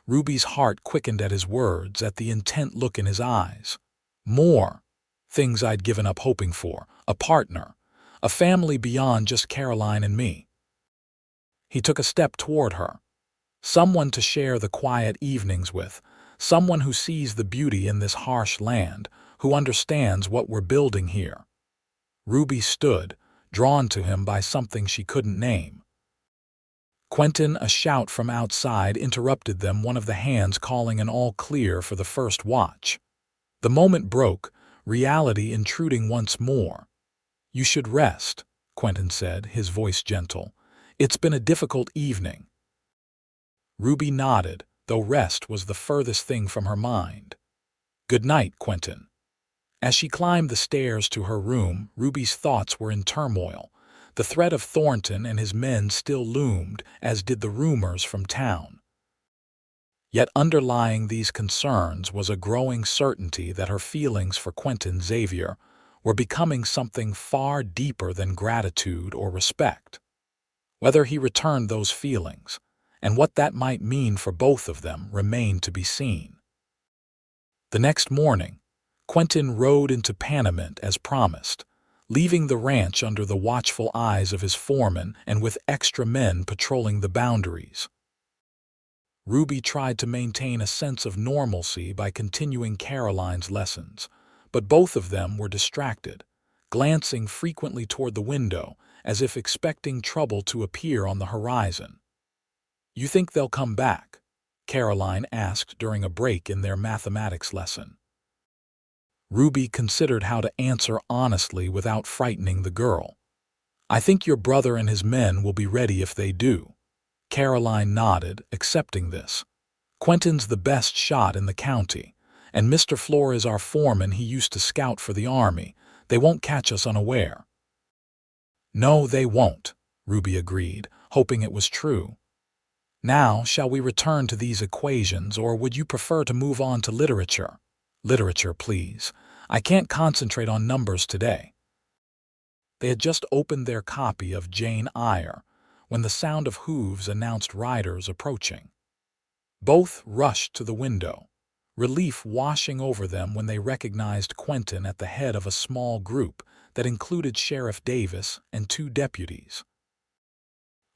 Ruby's heart quickened at his words, at the intent look in his eyes. More. Things I'd given up hoping for. A partner. A family beyond just Caroline and me. He took a step toward her. Someone to share the quiet evenings with. Someone who sees the beauty in this harsh land, who understands what we're building here. Ruby stood, drawn to him by something she couldn't name. Quentin, a shout from outside interrupted them, one of the hands calling an all clear for the first watch. The moment broke, reality intruding once more. You should rest, Quentin said, his voice gentle. It's been a difficult evening. Ruby nodded, though rest was the furthest thing from her mind. Good night, Quentin. As she climbed the stairs to her room, Ruby's thoughts were in turmoil. The threat of Thornton and his men still loomed, as did the rumors from town. Yet underlying these concerns was a growing certainty that her feelings for Quentin Xavier were becoming something far deeper than gratitude or respect. Whether he returned those feelings, and what that might mean for both of them, remained to be seen. The next morning, Quentin rode into Panamint as promised, leaving the ranch under the watchful eyes of his foreman and with extra men patrolling the boundaries. Ruby tried to maintain a sense of normalcy by continuing Caroline's lessons, but both of them were distracted, glancing frequently toward the window as if expecting trouble to appear on the horizon. You think they'll come back? Caroline asked during a break in their mathematics lesson. Ruby considered how to answer honestly without frightening the girl. I think your brother and his men will be ready if they do. Caroline nodded, accepting this. Quentin's the best shot in the county, and Mr. Floor is our foreman. He used to scout for the army. They won't catch us unaware. No, they won't, Ruby agreed, hoping it was true. Now, shall we return to these equations, or would you prefer to move on to literature? Literature, please. I can't concentrate on numbers today. They had just opened their copy of Jane Eyre when the sound of hooves announced riders approaching. Both rushed to the window, relief washing over them when they recognized Quentin at the head of a small group that included Sheriff Davis and 2 deputies.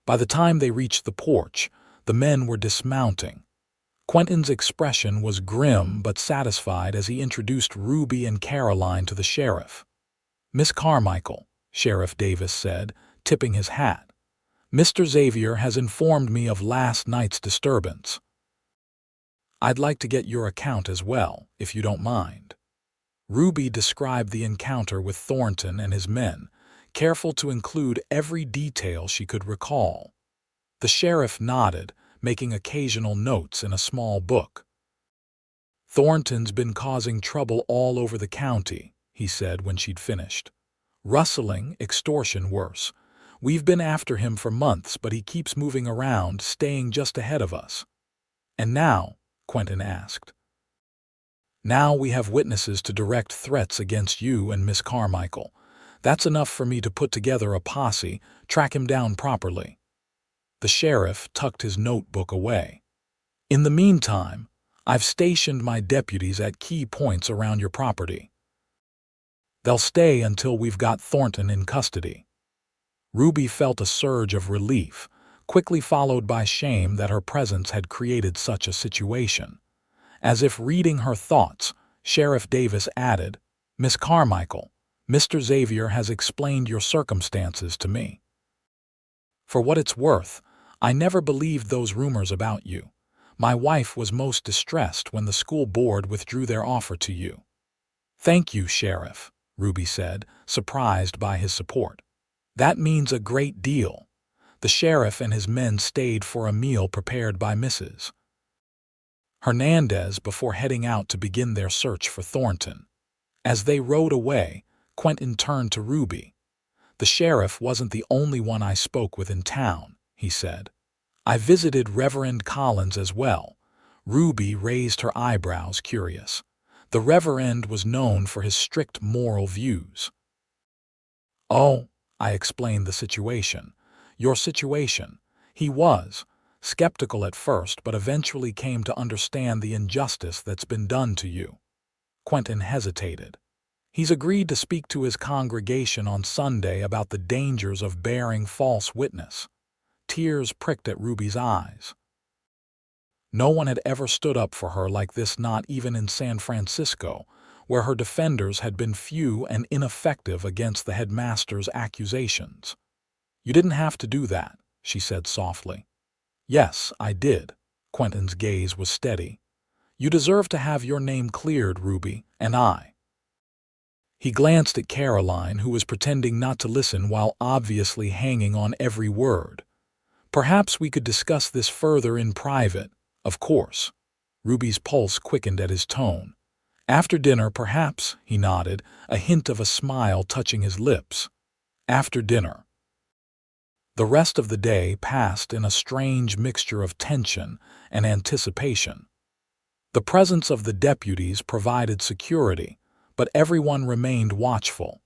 By the time they reached the porch, the men were dismounting. Quentin's expression was grim but satisfied as he introduced Ruby and Caroline to the sheriff. "Miss Carmichael," Sheriff Davis said, tipping his hat. "Mr. Xavier has informed me of last night's disturbance. I'd like to get your account as well, if you don't mind." Ruby described the encounter with Thornton and his men, careful to include every detail she could recall. The sheriff nodded, making occasional notes in a small book. "Thornton's been causing trouble all over the county," he said when she'd finished. "Rustling, extortion worse. We've been after him for months, but he keeps moving around, staying just ahead of us." "And now?" Quentin asked. "Now we have witnesses to direct threats against you and Miss Carmichael. That's enough for me to put together a posse, track him down properly." The sheriff tucked his notebook away. "In the meantime, I've stationed my deputies at key points around your property. They'll stay until we've got Thornton in custody." Ruby felt a surge of relief, quickly followed by shame that her presence had created such a situation. As if reading her thoughts, Sheriff Davis added, "Miss Carmichael, Mr. Xavier has explained your circumstances to me. For what it's worth, I never believed those rumors about you. My wife was most distressed when the school board withdrew their offer to you." "Thank you, Sheriff," Ruby said, surprised by his support. "That means a great deal." The sheriff and his men stayed for a meal prepared by Mrs. Hernandez before heading out to begin their search for Thornton. As they rode away, Quentin turned to Ruby. "The sheriff wasn't the only one I spoke with in town," he said. "I visited Reverend Collins as well." Ruby raised her eyebrows, curious. The Reverend was known for his strict moral views. "Oh," I explained the situation. "Your situation." He was skeptical at first, but eventually came to understand the injustice that's been done to you. Quentin hesitated. "He's agreed to speak to his congregation on Sunday about the dangers of bearing false witness." Tears pricked at Ruby's eyes. No one had ever stood up for her like this, not even in San Francisco, where her defenders had been few and ineffective against the headmaster's accusations. "You didn't have to do that," she said softly. "Yes, I did." Quentin's gaze was steady. "You deserve to have your name cleared, Ruby, and I." He glanced at Caroline, who was pretending not to listen while obviously hanging on every word. "Perhaps we could discuss this further in private, of course." Ruby's pulse quickened at his tone. "After dinner, perhaps," he nodded, a hint of a smile touching his lips. "After dinner." The rest of the day passed in a strange mixture of tension and anticipation. The presence of the deputies provided security, but everyone remained watchful.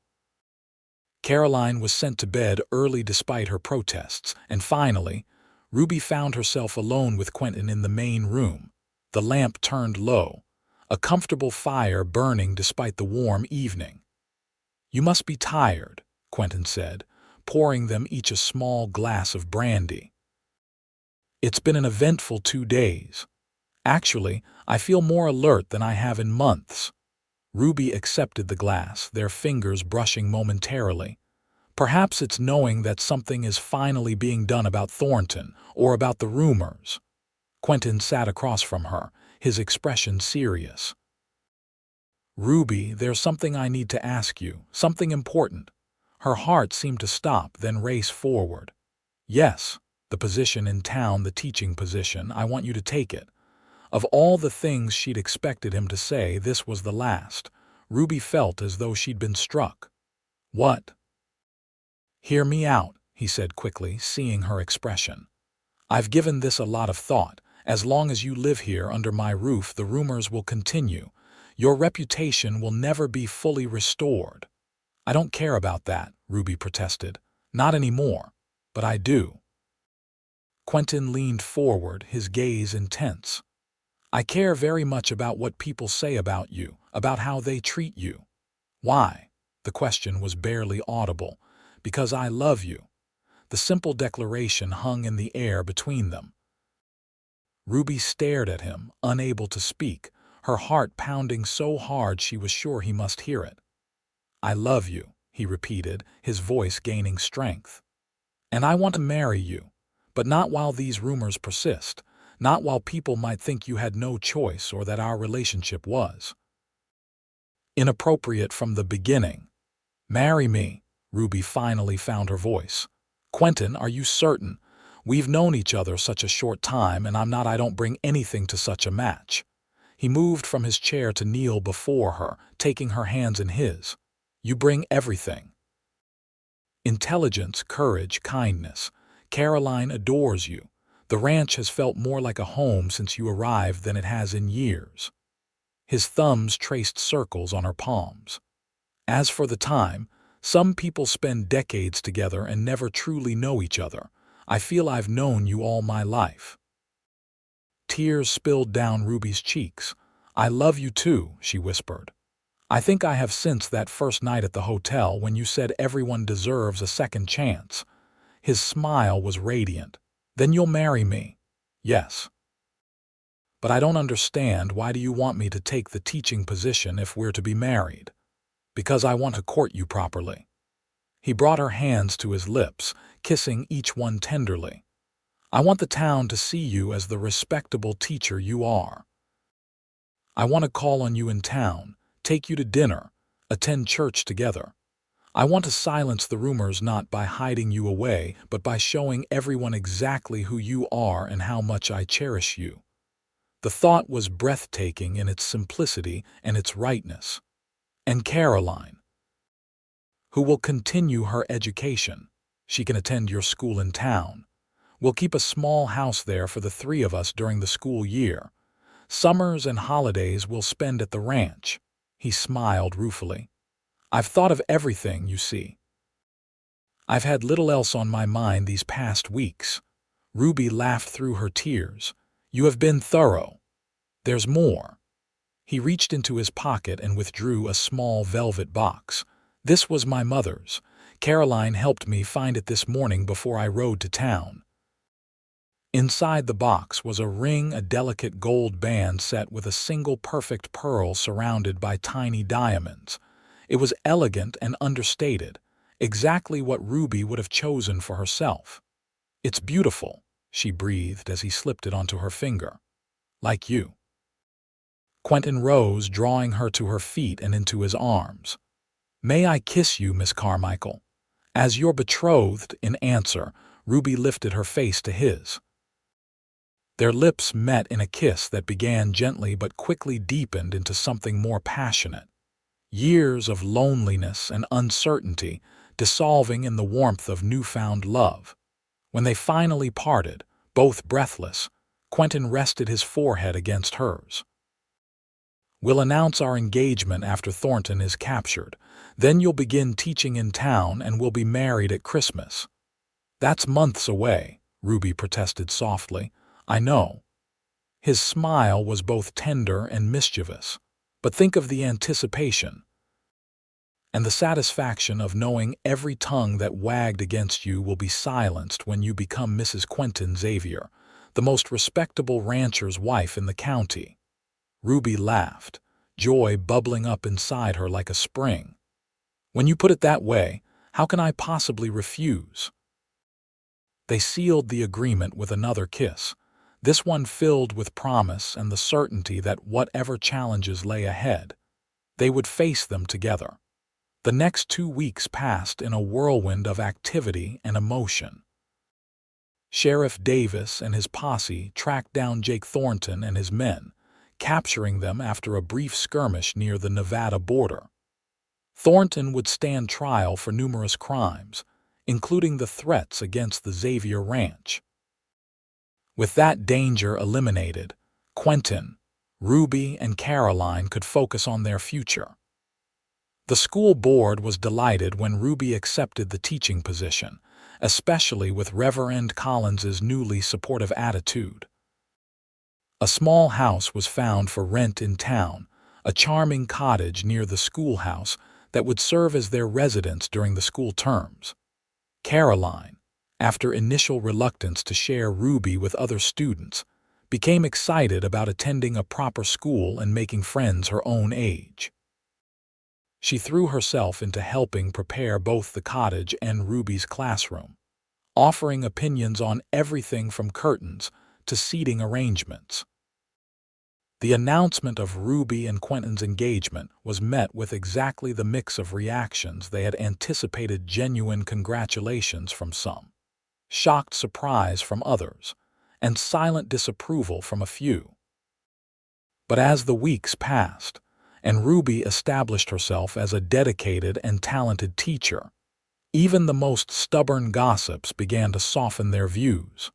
Caroline was sent to bed early despite her protests, and finally, Ruby found herself alone with Quentin in the main room, the lamp turned low, a comfortable fire burning despite the warm evening. "You must be tired," Quentin said, pouring them each a small glass of brandy. "It's been an eventful 2 days. Actually, I feel more alert than I have in months." Ruby accepted the glass, their fingers brushing momentarily. "Perhaps it's knowing that something is finally being done about Thornton, or about the rumors." Quentin sat across from her, his expression serious. "Ruby, there's something I need to ask you, something important." Her heart seemed to stop, then race forward. "Yes, the position in town, the teaching position, I want you to take it." Of all the things she'd expected him to say, this was the last. Ruby felt as though she'd been struck. "What?" "Hear me out," he said quickly, seeing her expression. "I've given this a lot of thought. As long as you live here under my roof, the rumors will continue. Your reputation will never be fully restored." "I don't care about that," Ruby protested. "Not anymore. But I do." Quentin leaned forward, his gaze intense. "I care very much about what people say about you, about how they treat you." "Why?" The question was barely audible. "Because I love you." The simple declaration hung in the air between them. Ruby stared at him, unable to speak, her heart pounding so hard she was sure he must hear it. "I love you," he repeated, his voice gaining strength. "And I want to marry you, but not while these rumors persist, not while people might think you had no choice or that our relationship was inappropriate from the beginning." "Marry me," Ruby finally found her voice. "Quentin, are you certain? We've known each other such a short time, and I don't bring anything to such a match." He moved from his chair to kneel before her, taking her hands in his. "You bring everything. Intelligence, courage, kindness. Caroline adores you. The ranch has felt more like a home since you arrived than it has in years." His thumbs traced circles on her palms. "As for the time, some people spend decades together and never truly know each other. I feel I've known you all my life." Tears spilled down Ruby's cheeks. "I love you too," she whispered. "I think I have since that first night at the hotel when you said everyone deserves a second chance." His smile was radiant. "Then you'll marry me?" "Yes." "But I don't understand, why do you want me to take the teaching position if we're to be married?" "Because I want to court you properly." He brought her hands to his lips, kissing each one tenderly. "I want the town to see you as the respectable teacher you are. I want to call on you in town, take you to dinner, attend church together. I want to silence the rumors not by hiding you away, but by showing everyone exactly who you are and how much I cherish you." The thought was breathtaking in its simplicity and its rightness. "And Caroline, who will continue her education. She can attend your school in town. We'll keep a small house there for the three of us during the school year. Summers and holidays we'll spend at the ranch." He smiled ruefully. "I've thought of everything, you see. I've had little else on my mind these past weeks." Ruby laughed through her tears. "You have been thorough. There's more." He reached into his pocket and withdrew a small velvet box. "This was my mother's. Caroline helped me find it this morning before I rode to town." Inside the box was a ring, a delicate gold band set with a single perfect pearl surrounded by tiny diamonds. It was elegant and understated, exactly what Ruby would have chosen for herself. "It's beautiful," she breathed as he slipped it onto her finger. "Like you." Quentin rose, drawing her to her feet and into his arms. "May I kiss you, Miss Carmichael?" "As your betrothed," in answer, Ruby lifted her face to his. Their lips met in a kiss that began gently but quickly deepened into something more passionate. Years of loneliness and uncertainty dissolving in the warmth of newfound love. When they finally parted, both breathless, Quentin rested his forehead against hers. "We'll announce our engagement after Thornton is captured. Then you'll begin teaching in town and we'll be married at Christmas." "That's months away," Ruby protested softly. "I know." His smile was both tender and mischievous. "But think of the anticipation and the satisfaction of knowing every tongue that wagged against you will be silenced when you become Mrs. Quentin Xavier, the most respectable rancher's wife in the county." Ruby laughed, joy bubbling up inside her like a spring. "When you put it that way, how can I possibly refuse?" They sealed the agreement with another kiss, this one filled with promise and the certainty that whatever challenges lay ahead, they would face them together. The next 2 weeks passed in a whirlwind of activity and emotion. Sheriff Davis and his posse tracked down Jake Thornton and his men, capturing them after a brief skirmish near the Nevada border. Thornton would stand trial for numerous crimes, including the threats against the Xavier Ranch. With that danger eliminated, Quentin, Ruby, and Caroline could focus on their future. The school board was delighted when Ruby accepted the teaching position, especially with Reverend Collins's newly supportive attitude. A small house was found for rent in town, a charming cottage near the schoolhouse that would serve as their residence during the school terms. Caroline, after initial reluctance to share Ruby with other students, became excited about attending a proper school and making friends her own age. She threw herself into helping prepare both the cottage and Ruby's classroom, offering opinions on everything from curtains to seating arrangements. The announcement of Ruby and Quentin's engagement was met with exactly the mix of reactions they had anticipated: genuine congratulations from some, shocked surprise from others, and silent disapproval from a few. But as the weeks passed, and Ruby established herself as a dedicated and talented teacher, even the most stubborn gossips began to soften their views.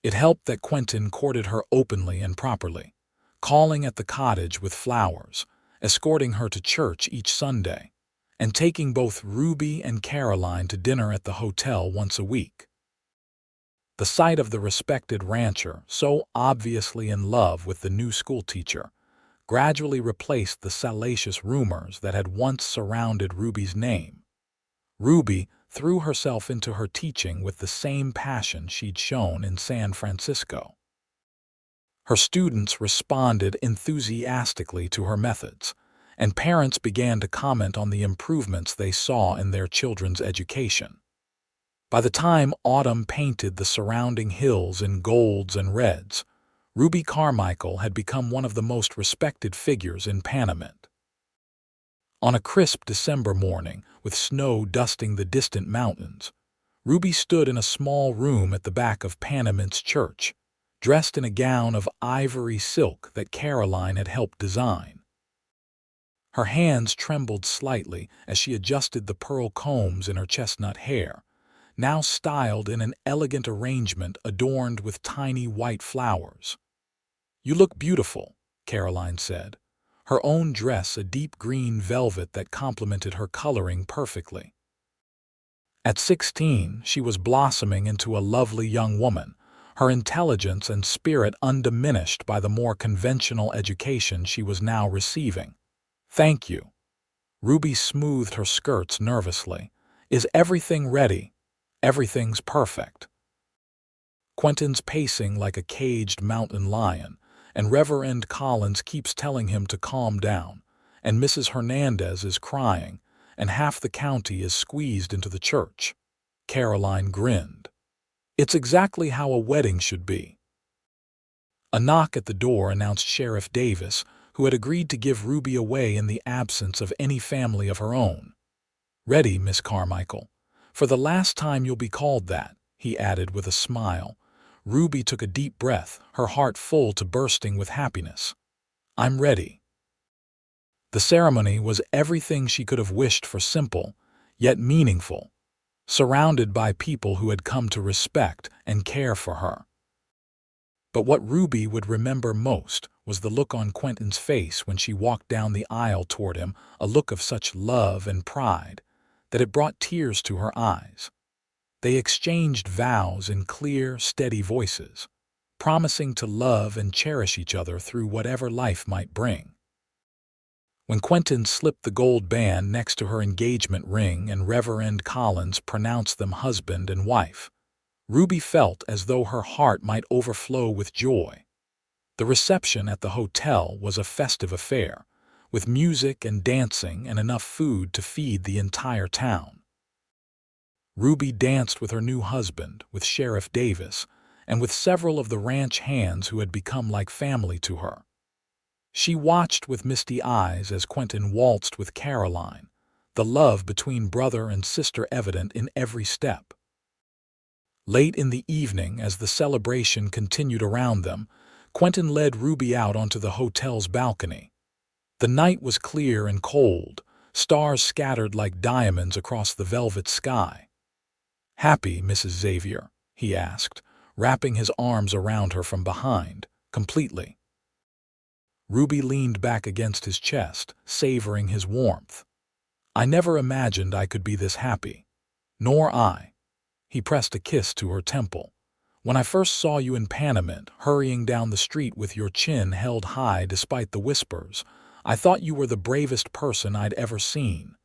It helped that Quentin courted her openly and properly, calling at the cottage with flowers, escorting her to church each Sunday, and taking both Ruby and Caroline to dinner at the hotel once a week. The sight of the respected rancher, so obviously in love with the new schoolteacher, gradually replaced the salacious rumors that had once surrounded Ruby's name. Ruby threw herself into her teaching with the same passion she'd shown in San Francisco. Her students responded enthusiastically to her methods, and parents began to comment on the improvements they saw in their children's education. By the time autumn painted the surrounding hills in golds and reds, Ruby Carmichael had become one of the most respected figures in Panamint. On a crisp December morning, with snow dusting the distant mountains, Ruby stood in a small room at the back of Panamint's church, dressed in a gown of ivory silk that Caroline had helped design. Her hands trembled slightly as she adjusted the pearl combs in her chestnut hair, now styled in an elegant arrangement adorned with tiny white flowers. "You look beautiful," Caroline said, her own dress a deep green velvet that complemented her coloring perfectly. At 16, she was blossoming into a lovely young woman, her intelligence and spirit undiminished by the more conventional education she was now receiving. "Thank you." Ruby smoothed her skirts nervously. "Is everything ready?" "Everything's perfect." Quentin's pacing like a caged mountain lion, and Reverend Collins keeps telling him to calm down, and Mrs. Hernandez is crying, and half the county is squeezed into the church. Caroline grinned. "It's exactly how a wedding should be." A knock at the door announced Sheriff Davis, who had agreed to give Ruby away in the absence of any family of her own. "Ready, Miss Carmichael. For the last time you'll be called that," he added with a smile. Ruby took a deep breath, her heart full to bursting with happiness. "I'm ready." The ceremony was everything she could have wished for: simple, yet meaningful, surrounded by people who had come to respect and care for her. But what Ruby would remember most was the look on Quentin's face when she walked down the aisle toward him, a look of such love and pride that it brought tears to her eyes. They exchanged vows in clear, steady voices, promising to love and cherish each other through whatever life might bring. When Quentin slipped the gold band next to her engagement ring and Reverend Collins pronounced them husband and wife, Ruby felt as though her heart might overflow with joy. The reception at the hotel was a festive affair, with music and dancing and enough food to feed the entire town. Ruby danced with her new husband, with Sheriff Davis, and with several of the ranch hands who had become like family to her. She watched with misty eyes as Quentin waltzed with Caroline, the love between brother and sister evident in every step. Late in the evening, as the celebration continued around them, Quentin led Ruby out onto the hotel's balcony. The night was clear and cold, stars scattered like diamonds across the velvet sky. "Happy, Mrs. Xavier?" he asked, wrapping his arms around her from behind, completely. Ruby leaned back against his chest, savoring his warmth. "I never imagined I could be this happy." "Nor I." He pressed a kiss to her temple. "When I first saw you in Panamint, hurrying down the street with your chin held high despite the whispers, I thought you were the bravest person I'd ever seen."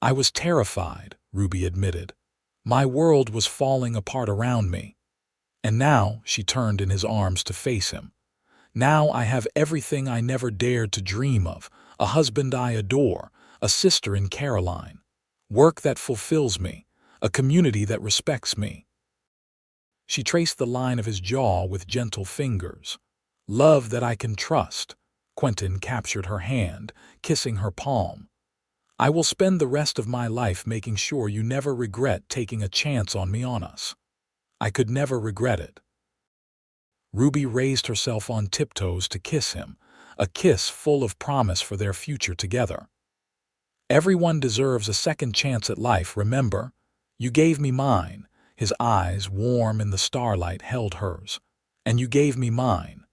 "I was terrified," Ruby admitted. "My world was falling apart around me. And now," she turned in his arms to face him, "now I have everything I never dared to dream of, a husband I adore, a sister in Caroline, work that fulfills me, a community that respects me." She traced the line of his jaw with gentle fingers. "Love that I can trust." Quentin captured her hand, kissing her palm. "I will spend the rest of my life making sure you never regret taking a chance on me on us." "I could never regret it." Ruby raised herself on tiptoes to kiss him, a kiss full of promise for their future together. "Everyone deserves a second chance at life, remember? You gave me mine." His eyes, warm in the starlight, held hers. "And you gave me mine."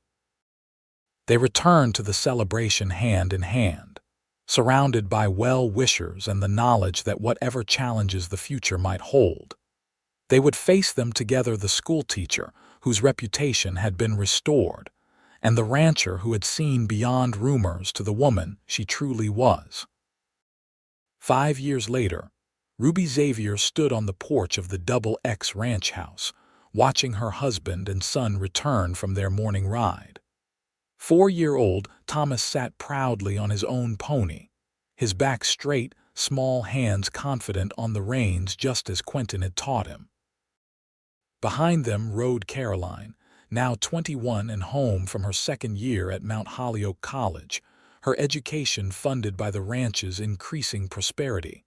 They returned to the celebration hand in hand, surrounded by well-wishers and the knowledge that whatever challenges the future might hold, they would face them together: the schoolteacher, whose reputation had been restored, and the rancher who had seen beyond rumors to the woman she truly was. 5 years later, Ruby Xavier stood on the porch of the Double X ranch house, watching her husband and son return from their morning ride. 4-year-old Thomas sat proudly on his own pony, his back straight, small hands confident on the reins just as Quentin had taught him. Behind them rode Caroline, now 21 and home from her second year at Mount Holyoke College, her education funded by the ranch's increasing prosperity.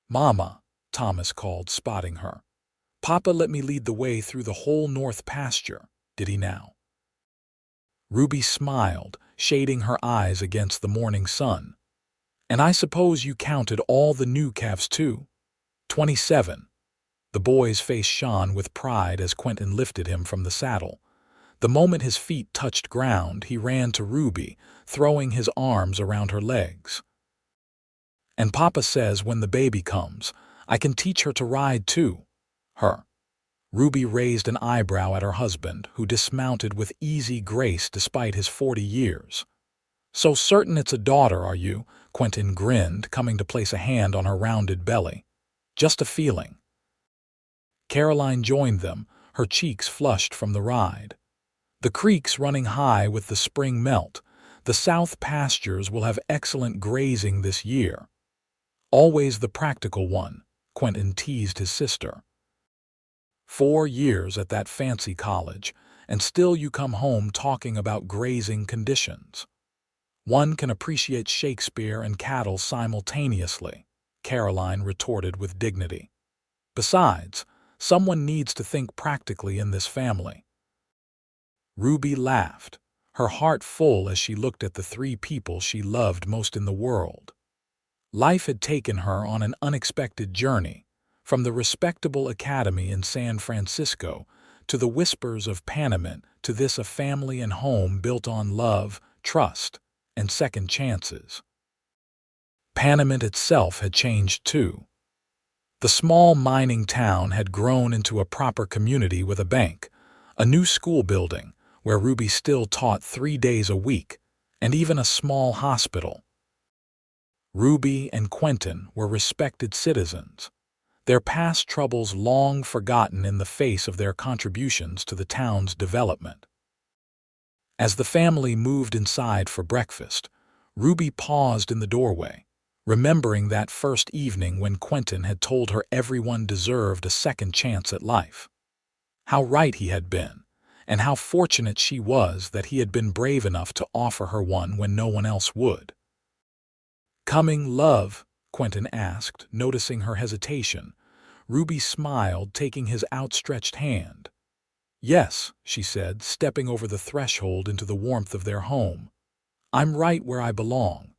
"Mama," Thomas called, spotting her. "Papa let me lead the way through the whole north pasture, did he now?" Ruby smiled, shading her eyes against the morning sun. "And I suppose you counted all the new calves too?" 27. The boy's face shone with pride as Quentin lifted him from the saddle. The moment his feet touched ground, he ran to Ruby, throwing his arms around her legs. "And Papa says when the baby comes, I can teach her to ride too." "Her?" Ruby raised an eyebrow at her husband, who dismounted with easy grace despite his 40 years. "So certain it's a daughter, are you?" Quentin grinned, coming to place a hand on her rounded belly. "Just a feeling." Caroline joined them, her cheeks flushed from the ride. "The creek's running high with the spring melt. The south pastures will have excellent grazing this year." "Always the practical one," Quentin teased his sister. 4 years at that fancy college, and still you come home talking about grazing conditions. "One can appreciate Shakespeare and cattle simultaneously," Caroline retorted with dignity. "Besides, someone needs to think practically in this family." Ruby laughed, her heart full as she looked at the 3 people she loved most in the world. Life had taken her on an unexpected journey, from the respectable academy in San Francisco to the whispers of Panamint, to this a family and home built on love, trust, and second chances. Panamint itself had changed too. The small mining town had grown into a proper community with a bank, a new school building where Ruby still taught 3 days a week, and even a small hospital. Ruby and Quentin were respected citizens, their past troubles long forgotten in the face of their contributions to the town's development. As the family moved inside for breakfast, Ruby paused in the doorway, remembering that first evening when Quentin had told her everyone deserved a second chance at life. How right he had been, and how fortunate she was that he had been brave enough to offer her one when no one else would. "Coming, love?" Quentin asked, noticing her hesitation. Ruby smiled, taking his outstretched hand. "Yes," she said, stepping over the threshold into the warmth of their home. "I'm right where I belong."